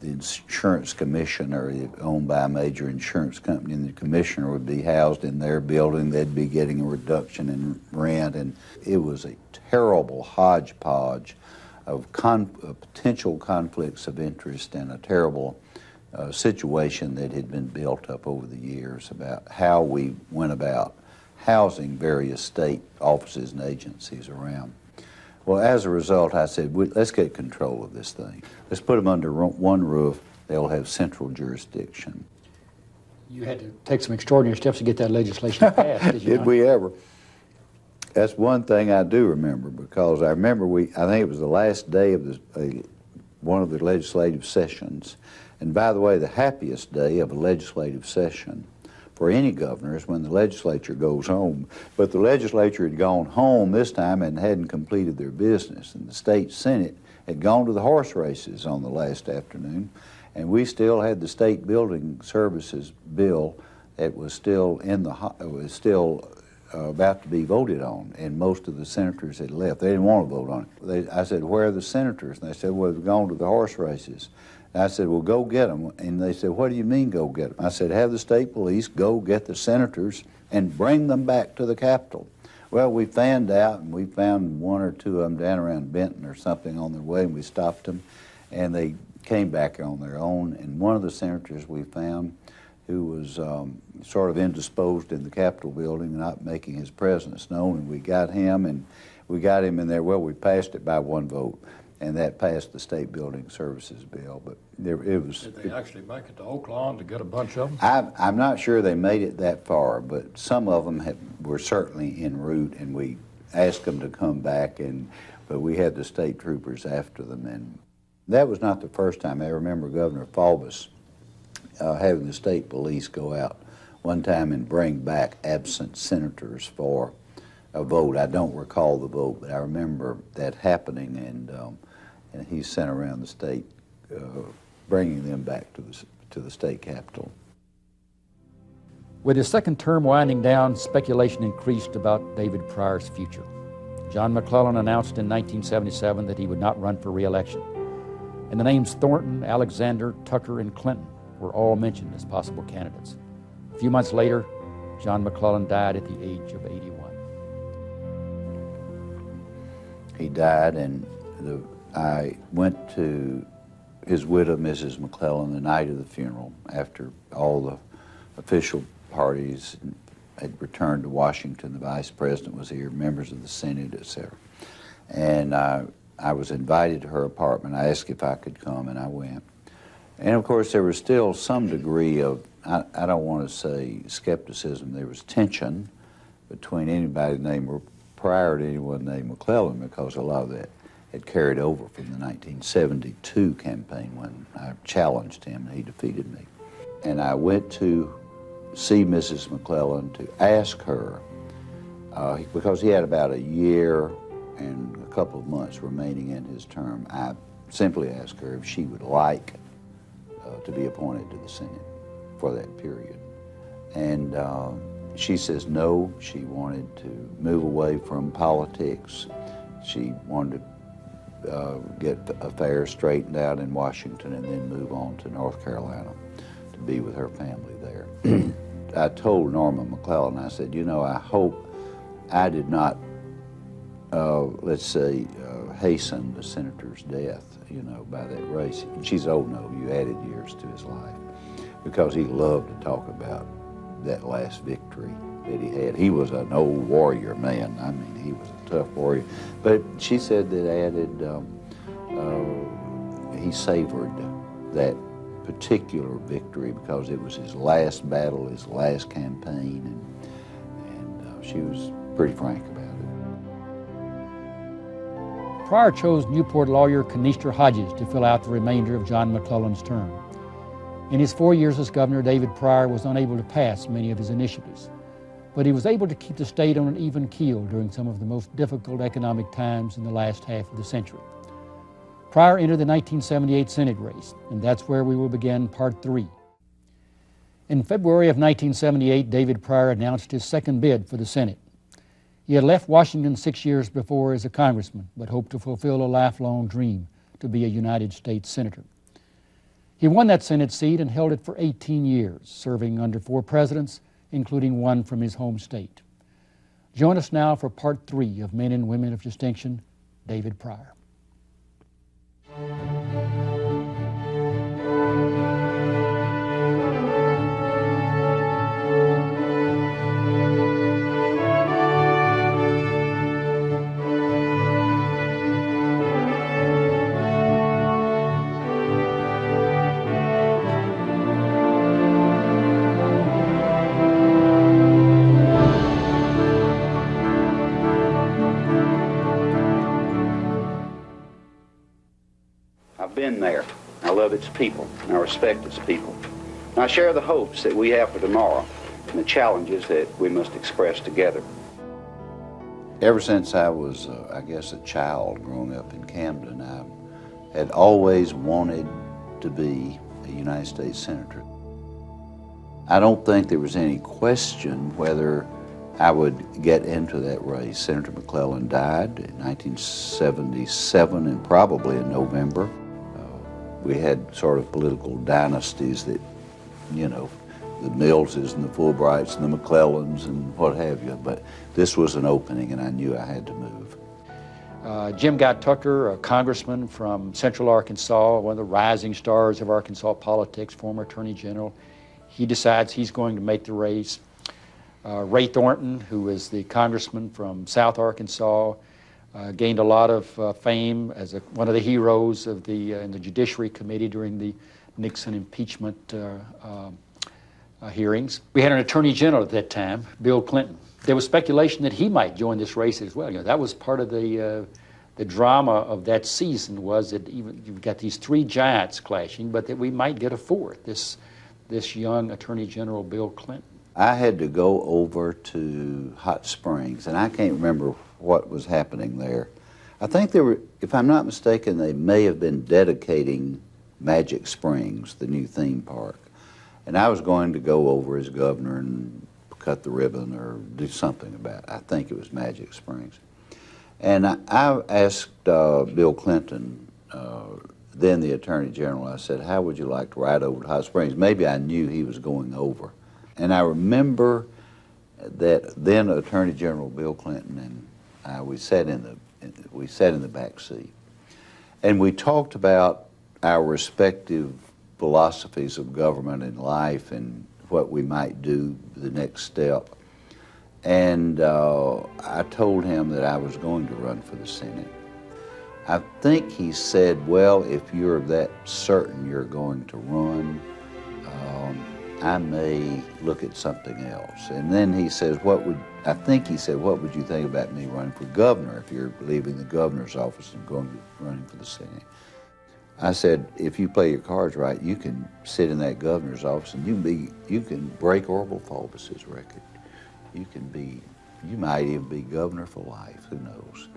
the insurance commissioner owned by a major insurance company, and the commissioner would be housed in their building. They'd be getting a reduction in rent, and it was a terrible hodgepodge of potential conflicts of interest and a terrible situation that had been built up over the years about how we went about housing various state offices and agencies around. Well, as a result, I said, let's get control of this thing. Let's put them under one roof. They'll have central jurisdiction. You had to take some extraordinary steps to get that legislation passed, did you Did not? we ever? That's one thing I do remember, because I remember I think it was the last day of one of the legislative sessions. And by the way, the happiest day of a legislative session for any governor is when the legislature goes home. But the legislature had gone home this time and hadn't completed their business. And the state Senate had gone to the horse races on the last afternoon. And we still had the state building services bill that was still about to be voted on, and most of the senators had left. They didn't want to vote on it. I said, where are the senators? And they said, well, they've gone to the horse races. And I said, well, go get them. And they said, what do you mean go get them? I said, have the state police go get the senators and bring them back to the Capitol. Well, we fanned out, and we found one or two of them down around Benton or something on their way, and we stopped them, and they came back on their own. And one of the senators we found, who was sort of indisposed in the Capitol building, not making his presence known, and we got him in there. Well, we passed it by one vote, and that passed the state building services bill. But it was. Did they actually make it to Oaklawn to get a bunch of them? I'm not sure they made it that far, but some of them were certainly en route, and we asked them to come back, but we had the state troopers after them. And that was not the first time. I remember Governor Faubus having the state police go out one time and bring back absent senators for a vote. I don't recall the vote, but I remember that happening, and he sent around the state, bringing them back to the state capitol. With his second term winding down, speculation increased about David Pryor's future. John McClellan announced in 1977 that he would not run for re-election, and the names Thornton, Alexander, Tucker, and Clinton were all mentioned as possible candidates. A few months later, John McClellan died at the age of 81. He died, and I went to his widow, Mrs. McClellan, the night of the funeral, after all the official parties had returned to Washington. The vice president was here, members of the Senate, etc. And I was invited to her apartment. I asked if I could come, and I went. And of course, there was still some degree of I don't want to say skepticism, there was tension between anybody named Pryor and anyone named McClellan, because a lot of that had carried over from the 1972 campaign when I challenged him and he defeated me. And I went to see Mrs. McClellan to ask her, because he had about a year and a couple of months remaining in his term, I simply asked her if she would like to be appointed to the Senate for that period. And she says no, she wanted to move away from politics. She wanted to get affairs straightened out in Washington and then move on to North Carolina to be with her family there. I told Norma McClellan, I said, you know, I hope I did not, let's say, hasten the senator's death, you know, by that race. And she's old, no, you added years to his life, because he loved to talk about that last victory that he had. He was an old warrior man. I mean, he was a tough warrior. But she said that added, he savored that particular victory because it was his last battle, his last campaign, and she was pretty frank about it. Pryor chose Newport lawyer Canister Hodges to fill out the remainder of John McClellan's term. In his 4 years as governor, David Pryor was unable to pass many of his initiatives, but he was able to keep the state on an even keel during some of the most difficult economic times in the last half of the century. Pryor entered the 1978 Senate race, and that's where we will begin Part 3. In February of 1978, David Pryor announced his second bid for the Senate. He had left Washington 6 years before as a congressman, but hoped to fulfill a lifelong dream to be a United States Senator. He won that Senate seat and held it for 18 years, serving under 4 presidents, including one from his home state. Join us now for Part 3 of Men and Women of Distinction, David Pryor. Been there. I love its people, and I respect its people. And I share the hopes that we have for tomorrow and the challenges that we must express together. Ever since I was, I guess, a child growing up in Camden, I had always wanted to be a United States Senator. I don't think there was any question whether I would get into that race. Senator McClellan died in 1977, and probably in November. We had sort of political dynasties that, you know, the Millses and the Fulbrights and the McClellans and what have you, but this was an opening and I knew I had to move. Jim Guy Tucker, a congressman from Central Arkansas, one of the rising stars of Arkansas politics, former Attorney General, he decides he's going to make the race. Ray Thornton, who is the congressman from South Arkansas, gained a lot of fame as one of the heroes of in the Judiciary Committee during the Nixon impeachment hearings. We had an Attorney General at that time, Bill Clinton. There was speculation that he might join this race as well. You know, that was part of the drama of that season, was that even you've got these 3 giants clashing, but that we might get a 4th, this young Attorney General Bill Clinton. I had to go over to Hot Springs, and I can't remember what was happening there. I think they were, if I'm not mistaken, they may have been dedicating Magic Springs, the new theme park. And I was going to go over as governor and cut the ribbon or do something about it. I think it was Magic Springs. And I asked Bill Clinton, then the Attorney General, I said, how would you like to ride over to Hot Springs? Maybe I knew he was going over. And I remember that then Attorney General Bill Clinton and we sat in the back seat, and we talked about our respective philosophies of government and life and what we might do the next step. And I told him that I was going to run for the Senate. I think he said, well, if you're that certain you're going to run, I may look at something else. And then he says, I think he said, what would you think about me running for governor if you're leaving the governor's office and running for the Senate? I said, if you play your cards right, you can sit in that governor's office and you can break Orville Faubus's record. You might even be governor for life, who knows?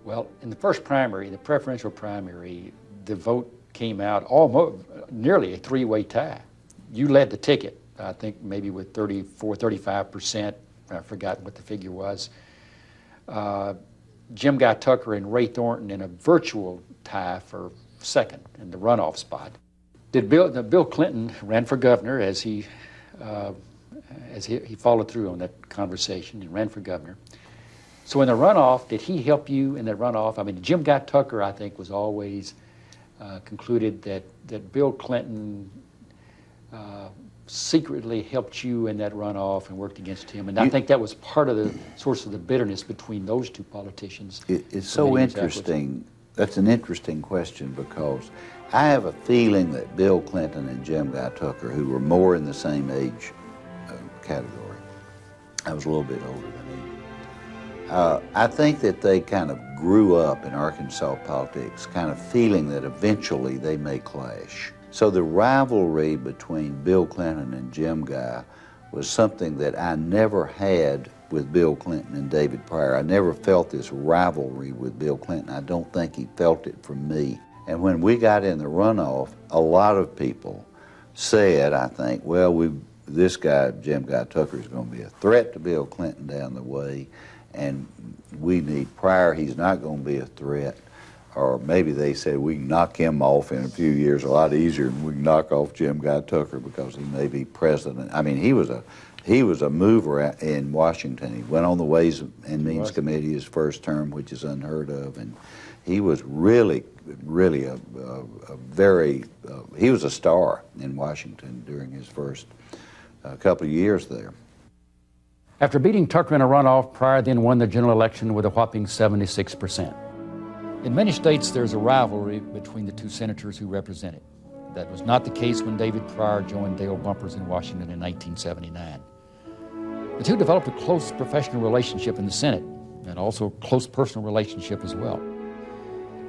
Well, in the first primary, the preferential primary, the vote came out almost nearly a three-way tie. You led the ticket, I think maybe with 35%. I forgot what the figure was. Jim Guy Tucker and Ray Thornton in a virtual tie for second in the runoff spot. Bill Clinton ran for governor as he followed through on that conversation and ran for governor. So in the runoff, did he help you in that runoff? I mean, Jim Guy Tucker, I think, was always concluded that Bill Clinton secretly helped you in that runoff and worked against him. And I think that was part of the source of the bitterness between those two politicians. It's so interesting. That's an interesting question, because I have a feeling that Bill Clinton and Jim Guy Tucker, who were more in the same age category, I was a little bit older than he. I think that they kind of grew up in Arkansas politics, kind of feeling that eventually they may clash. So the rivalry between Bill Clinton and Jim Guy was something that I never had with Bill Clinton and David Pryor. I never felt this rivalry with Bill Clinton. I don't think he felt it from me. And when we got in the runoff, a lot of people said, I think, well, this guy, Jim Guy Tucker, is going to be a threat to Bill Clinton down the way, and we need Pryor. He's not going to be a threat. Or maybe they said we can knock him off in a few years a lot easier than we can knock off Jim Guy Tucker because he may be president. I mean, he was a mover in Washington. He went on the Ways and Means Committee his first term, which is unheard of, and he was really he was a star in Washington during his first couple of years there. After beating Tucker in a runoff, Pryor then won the general election with a whopping 76%. In many states, there's a rivalry between the two senators who represent it. That was not the case when David Pryor joined Dale Bumpers in Washington in 1979. The two developed a close professional relationship in the Senate, and also a close personal relationship as well.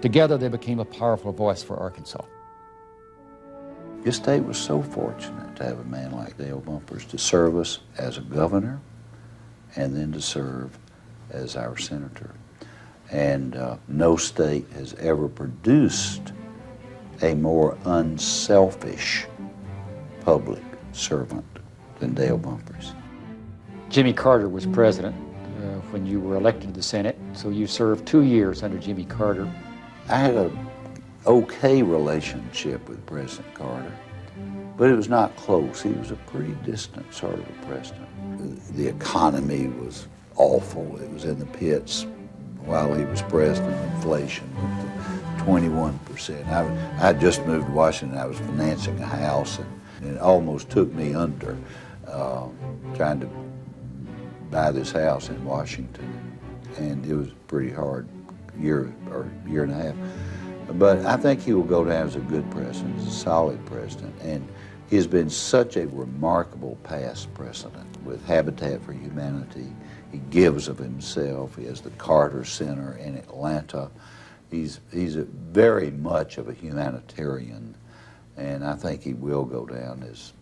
Together, they became a powerful voice for Arkansas. This state was so fortunate to have a man like Dale Bumpers to serve us as a governor and then to serve as our senator. And no state has ever produced a more unselfish public servant than Dale Bumpers. Jimmy Carter was president when you were elected to the Senate, so you served 2 years under Jimmy Carter. I had an okay relationship with President Carter, but it was not close. He was a pretty distant sort of a president. The economy was awful. It was in the pits while he was president. Inflation was 21%. I had just moved to Washington. I was financing a house, and it almost took me under trying to buy this house in Washington, and it was a pretty hard year and a half. But I think he will go down as a good president, as a solid president, and he's been such a remarkable past president with Habitat for Humanity. He gives of himself. He has the Carter Center in Atlanta. He's very much of a humanitarian, and I think he will go down as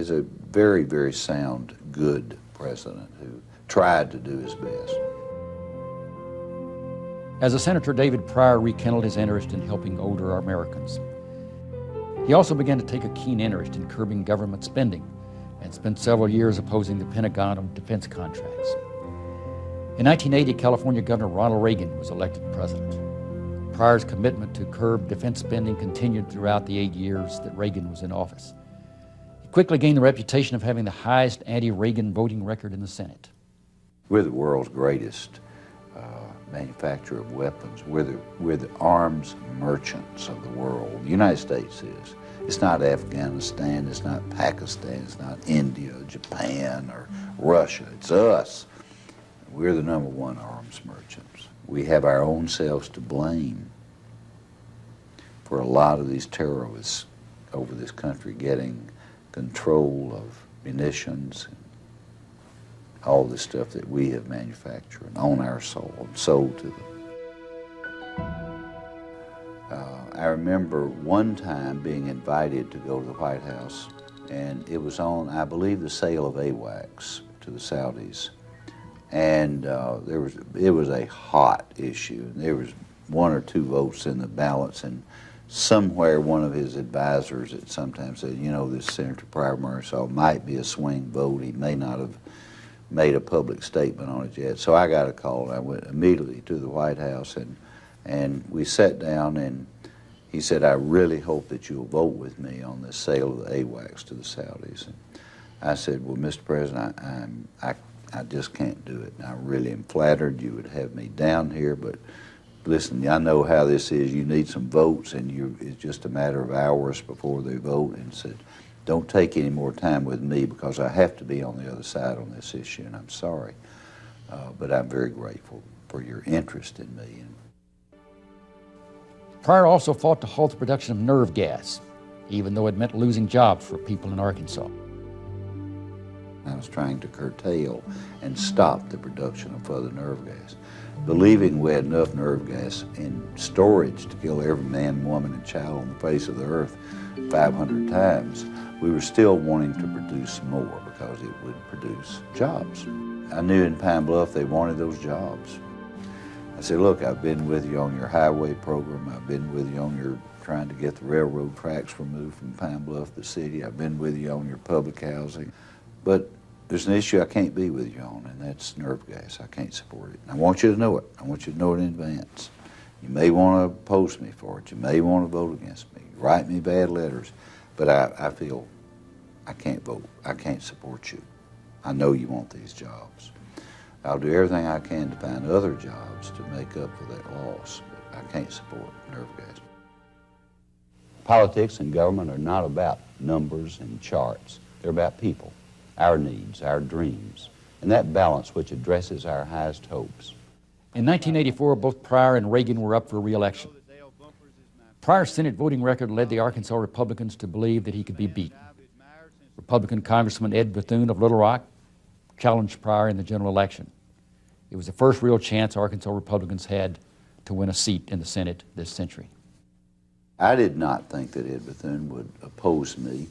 a very, very sound, good president who tried to do his best. As a senator, David Pryor rekindled his interest in helping older Americans. He also began to take a keen interest in curbing government spending and spent several years opposing the Pentagon on defense contracts. In 1980, California Governor Ronald Reagan was elected president. Pryor's commitment to curb defense spending continued throughout the 8 years that Reagan was in office. He quickly gained the reputation of having the highest anti-Reagan voting record in the Senate. We're the world's greatest manufacturer of weapons. We're the arms merchants of the world. The United States is. It's not Afghanistan, it's not Pakistan, it's not India, Japan, or Russia. It's us. We're the #1 arms merchants. We have our own selves to blame for a lot of these terrorists over this country getting control of munitions, and all the stuff that we have manufactured on our soil and sold to them. I remember one time being invited to go to the White House, and it was on, I believe, the sale of AWACS to the Saudis. And it was a hot issue. There was 1 or 2 votes in the balance, and somewhere one of his advisors at some time said, you know, this Senator Pryor might be a swing vote. He may not have made a public statement on it yet. So I got a call, and I went immediately to the White House, and we sat down, and he said, I really hope that you'll vote with me on the sale of the AWACS to the Saudis. And I said, well, Mr. President, I just can't do it. And I really am flattered you would have me down here, but listen, I know how this is. You need some votes, and it's just a matter of hours before they vote. And said, don't take any more time with me because I have to be on the other side on this issue, and I'm sorry. But I'm very grateful for your interest in me. Pryor also fought to halt the production of nerve gas, even though it meant losing jobs for people in Arkansas. I was trying to curtail and stop the production of further nerve gas. Believing we had enough nerve gas in storage to kill every man, woman, and child on the face of the earth 500 times, we were still wanting to produce more because it would produce jobs. I knew in Pine Bluff they wanted those jobs. I said, look, I've been with you on your highway program. I've been with you on your trying to get the railroad tracks removed from Pine Bluff, the city. I've been with you on your public housing. But there's an issue I can't be with you on, and that's nerve gas. I can't support it. And I want you to know it. I want you to know it in advance. You may want to oppose me for it. You may want to vote against me. Write me bad letters. But I feel I can't vote. I can't support you. I know you want these jobs. I'll do everything I can to find other jobs to make up for that loss, but I can't support nerve gas. Politics and government are not about numbers and charts. They're about people, our needs, our dreams, and that balance which addresses our highest hopes. In 1984, both Pryor and Reagan were up for re-election. Pryor's Senate voting record led the Arkansas Republicans to believe that he could be beaten. Republican Congressman Ed Bethune of Little Rock challenged Pryor in the general election. It was the first real chance Arkansas Republicans had to win a seat in the Senate this century. I did not think that Ed Bethune would oppose me,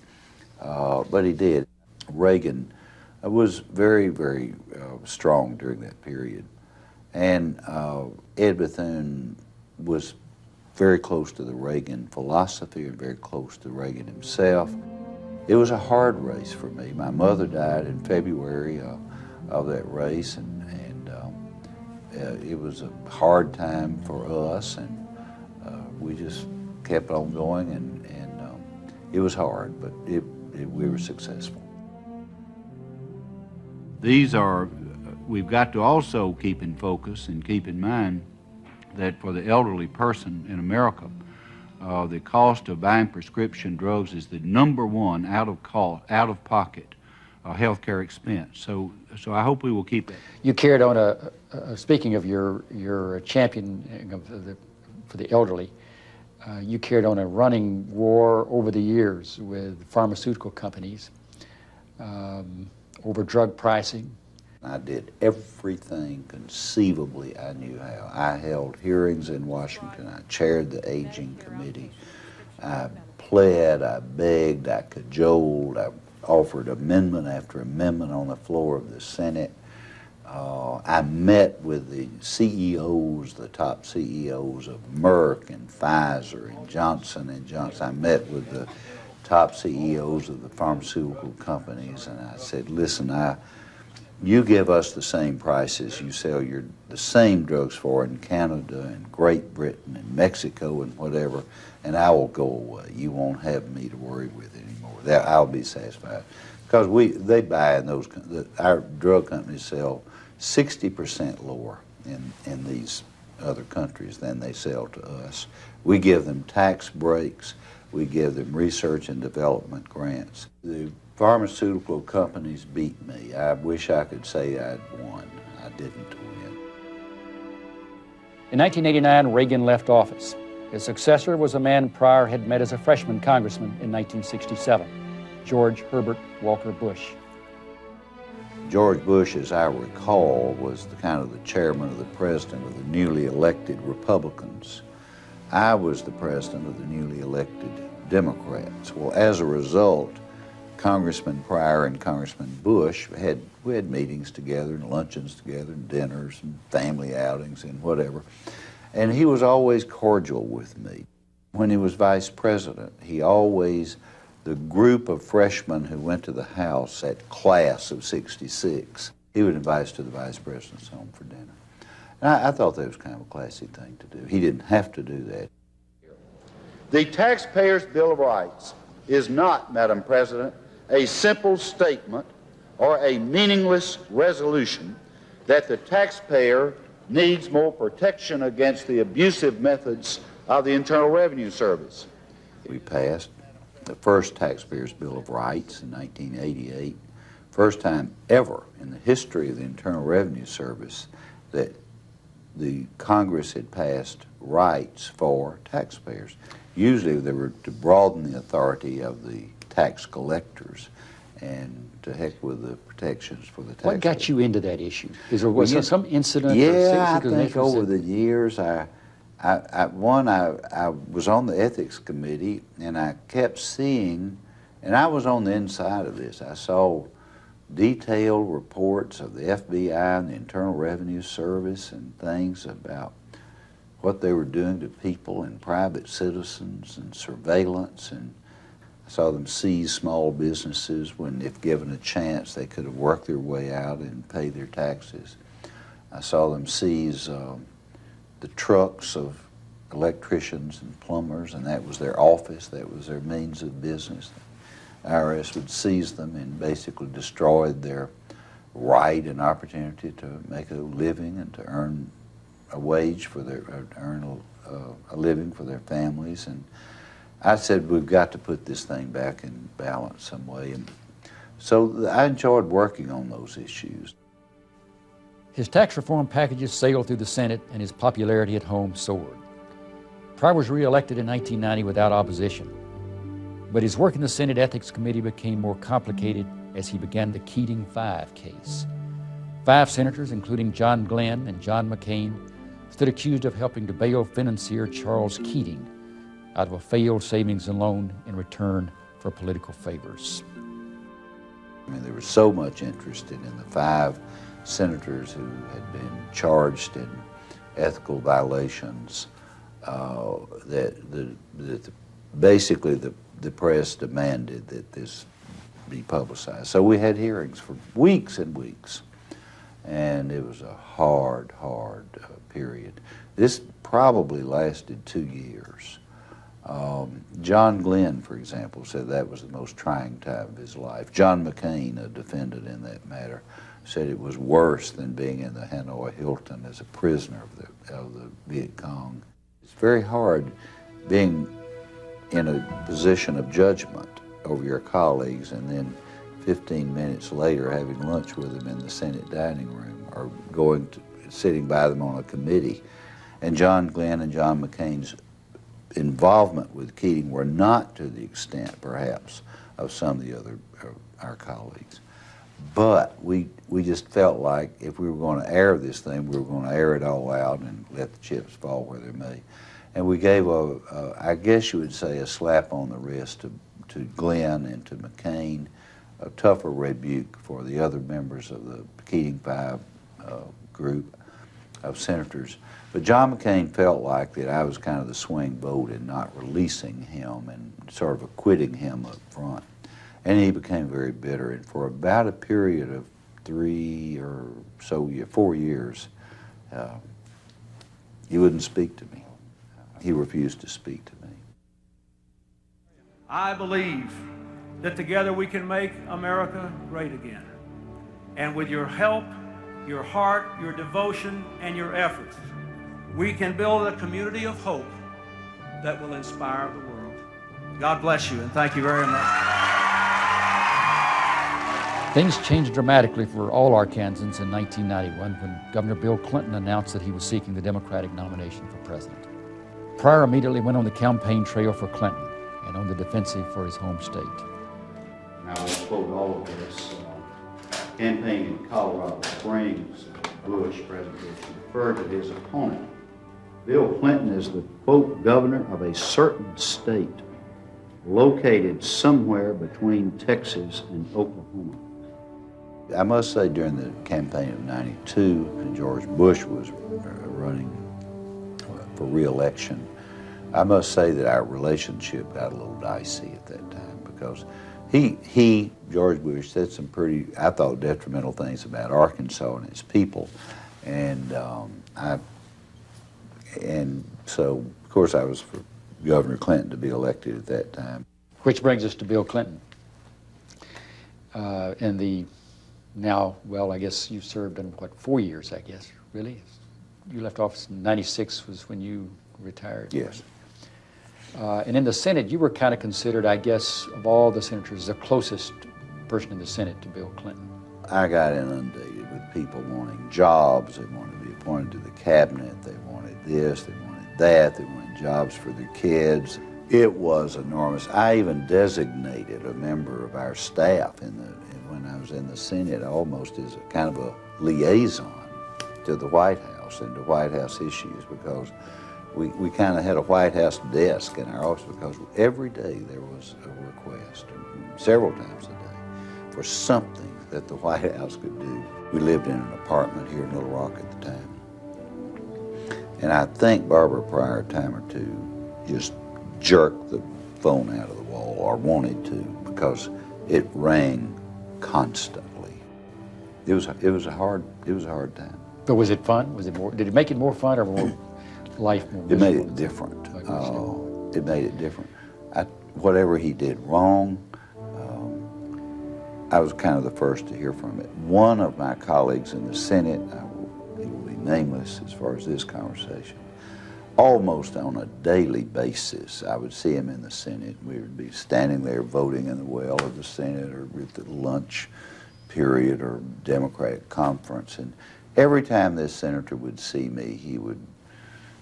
but he did. Reagan was very, very strong during that period. And Ed Bethune was very close to the Reagan philosophy and very close to Reagan himself. It was a hard race for me. My mother died in February of that race, and it was a hard time for us, and we just kept on going, and it was hard, but we were successful. We've got to also keep in focus and keep in mind that for the elderly person in America, the cost of buying prescription drugs is the #1 out-of-pocket health care expense. So I hope we will keep that. You carried on speaking of your champion for the elderly, you carried on a running war over the years with pharmaceutical companies over drug pricing. I did everything conceivably I knew how. I held hearings in Washington. I chaired the aging committee. I pled, I begged, I cajoled, I offered amendment after amendment on the floor of the Senate. I met with the CEOs, the top CEOs of Merck and Pfizer and Johnson & Johnson. I met with the top CEOs of the pharmaceutical companies, and I said, listen, you give us the same prices you sell the same drugs for in Canada and Great Britain and Mexico and whatever, and I will go away. You won't have me to worry with anymore. I'll be satisfied. Because they buy in those, our drug companies sell 60% lower in these other countries than they sell to us. We give them tax breaks. We give them research and development grants. The pharmaceutical companies beat me. I wish I could say I'd won. I didn't win. In 1989, Reagan left office. His successor was a man Pryor had met as a freshman congressman in 1967, George Herbert Walker Bush. George Bush, as I recall, was the chairman of the president of the newly elected Republicans. I was the president of the newly elected Democrats. Well, as a result, Congressman Pryor and Congressman Bush we had meetings together and luncheons together and dinners and family outings and whatever. And he was always cordial with me. When he was vice president, the group of freshmen who went to the House, that class of '66, he would invite us to the vice president's home for dinner. And I thought that was kind of a classy thing to do. He didn't have to do that. The Taxpayers' Bill of Rights is not, Madam President, a simple statement or a meaningless resolution that the taxpayer needs more protection against the abusive methods of the Internal Revenue Service. We passed the first Taxpayers' Bill of Rights in 1988, first time ever in the history of the Internal Revenue Service that the Congress had passed rights for taxpayers. Usually they were to broaden the authority of the tax collectors and to heck with the protections for the taxpayers. What got you into that issue? Was there some incident? Yeah, I think over the years I was on the ethics committee, and I kept seeing, and I was on the inside of this, I saw detailed reports of the FBI and the Internal Revenue Service and things about what they were doing to people and private citizens and surveillance, and I saw them seize small businesses when, if given a chance, they could have worked their way out and paid their taxes. I saw them seize the trucks of electricians and plumbers, and that was their office, that was their means of business. The IRS would seize them and basically destroyed their right and opportunity to make a living and to earn a wage for earn a living for their families. And I said, we've got to put this thing back in balance some way. And so I enjoyed working on those issues. His tax reform packages sailed through the Senate, and his popularity at home soared. Pryor was reelected in 1990 without opposition, but his work in the Senate Ethics Committee became more complicated as he began the Keating 5 case. 5 senators, including John Glenn and John McCain, stood accused of helping to bail financier Charles Keating out of a failed savings and loan in return for political favors. I mean, there was so much interest in the 5 senators who had been charged in ethical violations that basically the press demanded that this be publicized. So we had hearings for weeks and weeks, and it was a hard period. This probably lasted 2 years. John Glenn, for example, said that was the most trying time of his life. John McCain, a defendant in that matter, said it was worse than being in the Hanoi Hilton as a prisoner of the Viet Cong. It's very hard being in a position of judgment over your colleagues and then 15 minutes later having lunch with them in the Senate dining room or sitting by them on a committee. And John Glenn and John McCain's involvement with Keating were not to the extent, perhaps, of some of the other our colleagues. But we just felt like if we were going to air this thing, we were going to air it all out and let the chips fall where they may. And we gave I guess you would say, a slap on the wrist to Glenn and to McCain, a tougher rebuke for the other members of the Keating 5 group of senators. But John McCain felt like that I was kind of the swing vote in not releasing him and sort of acquitting him up front. And he became very bitter. And for about a period of 4 years, he wouldn't speak to me. He refused to speak to me. I believe that together we can make America great again. And with your help, your heart, your devotion, and your efforts, we can build a community of hope that will inspire the world. God bless you, and thank you very much. Things changed dramatically for all Arkansans in 1991 when Governor Bill Clinton announced that he was seeking the Democratic nomination for president. Pryor immediately went on the campaign trail for Clinton and on the defensive for his home state. and I will quote all of this, campaign in Colorado Springs, Bush, President Bush, referred to his opponent. Bill Clinton is the, quote, governor of a certain state located somewhere between Texas and Oklahoma. I must say during the campaign of '92, when George Bush was running for re-election, I must say that our relationship got a little dicey at that time because George Bush, said some pretty, I thought, detrimental things about Arkansas and its people. And so, of course, I was for Governor Clinton to be elected at that time. Which brings us to Bill Clinton. In the now, well, I guess you served in, what, 4 years, I guess, really? You left office in '96 was when you retired. Yes. And in the Senate, you were kind of considered, I guess, of all the senators, the closest person in the Senate to Bill Clinton. I got inundated with people wanting jobs. They wanted to be appointed to the cabinet. They wanted this, they wanted that. They wanted jobs for their kids. It was enormous. I even designated a member of our staff when I was in the Senate almost as a kind of a liaison to the White House and to White House issues, because we kind of had a White House desk in our office, because every day there was a request, several times a day, for something that the White House could do. We lived in an apartment here in Little Rock at the time. And I think Barbara Pryor, a time or two, just jerked the phone out of the wall, or wanted to, because it rang constantly. It was a hard time. But was it fun? Was it more? Did it make it more fun or more life more? It made it different. It made it different. Whatever he did wrong, I was kind of the first to hear from it. One of my colleagues in the Senate, he will be nameless as far as this conversation, almost on a daily basis, I would see him in the Senate. We would be standing there voting in the well of the Senate, or at the lunch period or Democratic conference. And every time this senator would see me, he would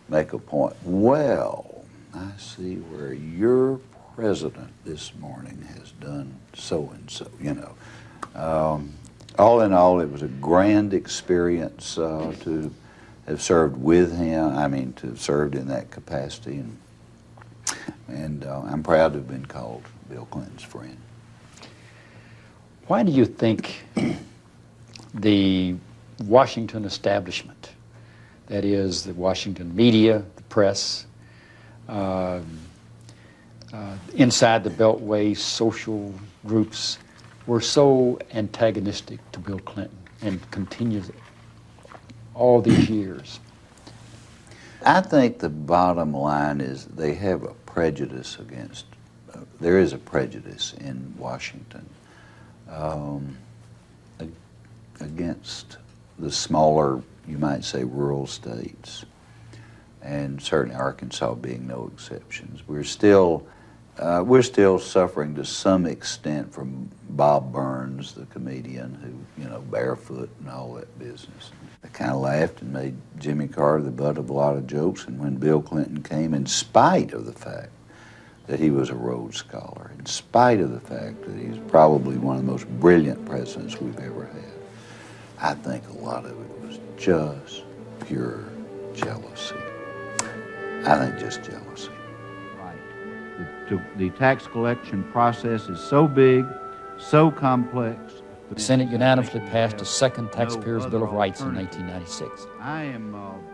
make a point. Well, I see where your president this morning has done so-and-so, you know. All in all, it was a grand experience to have served with him, to have served in that capacity. And I'm proud to have been called Bill Clinton's friend. Why do you think the Washington establishment, that is the Washington media, the press, inside the Beltway social groups, were so antagonistic to Bill Clinton and continues all these years? I think the bottom line is they have a prejudice against, there is a prejudice in Washington against the smaller, you might say, rural states, and certainly Arkansas being no exceptions. We're still suffering to some extent from Bob Burns, the comedian, who, barefoot and all that business. I kind of laughed and made Jimmy Carter the butt of a lot of jokes, and when Bill Clinton came, in spite of the fact that he was a Rhodes Scholar, in spite of the fact that he's probably one of the most brilliant presidents we've ever had, I think a lot of it was just pure jealousy. I think just jealousy. The tax collection process is so big, so complex. The Senate unanimously passed a second Taxpayers' Bill of Rights in 1996.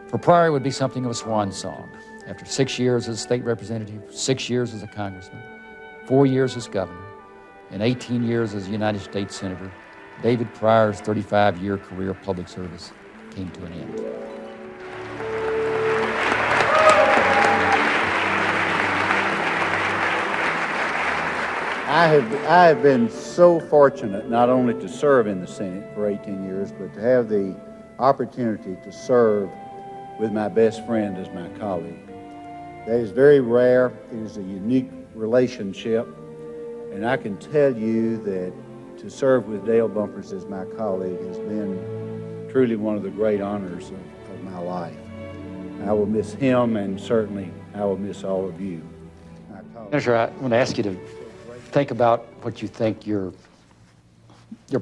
For Pryor, it would be something of a swan song. After 6 years as a state representative, 6 years as a congressman, 4 years as governor, and 18 years as a United States Senator, David Pryor's 35-year career of public service came to an end. I have been so fortunate not only to serve in the Senate for 18 years, but to have the opportunity to serve with my best friend as my colleague. That is very rare. It is a unique relationship, and I can tell you that to serve with Dale Bumpers as my colleague has been truly one of the great honors of my life. I will miss him, and certainly I will miss all of you. Senator, I want to ask you to think about what you think your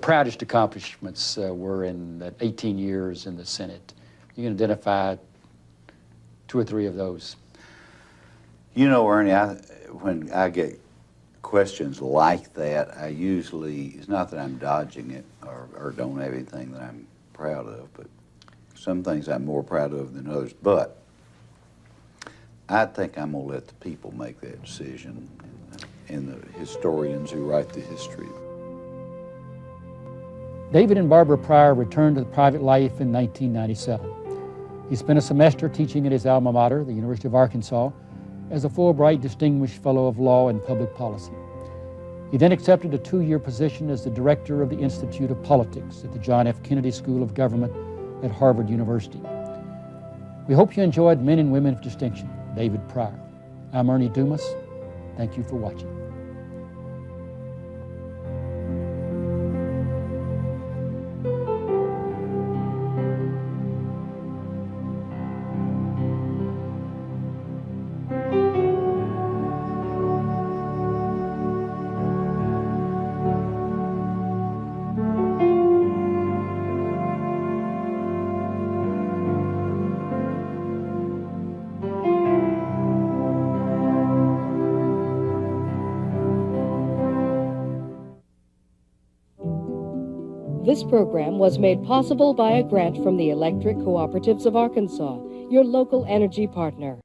proudest accomplishments were in that 18 years in the Senate. You can identify 2 or 3 of those. You know, Ernie, when I get questions like that, I usually, it's not that I'm dodging it or don't have anything that I'm proud of, but some things I'm more proud of than others. But I think I'm going to let the people make that decision, and the historians who write the history. David and Barbara Pryor returned to private life in 1997. He spent a semester teaching at his alma mater, the University of Arkansas, as a Fulbright Distinguished Fellow of Law and Public Policy. He then accepted a 2-year position as the director of the Institute of Politics at the John F. Kennedy School of Government at Harvard University. We hope you enjoyed Men and Women of Distinction, David Pryor. I'm Ernie Dumas. Thank you for watching. This program was made possible by a grant from the Electric Cooperatives of Arkansas, your local energy partner.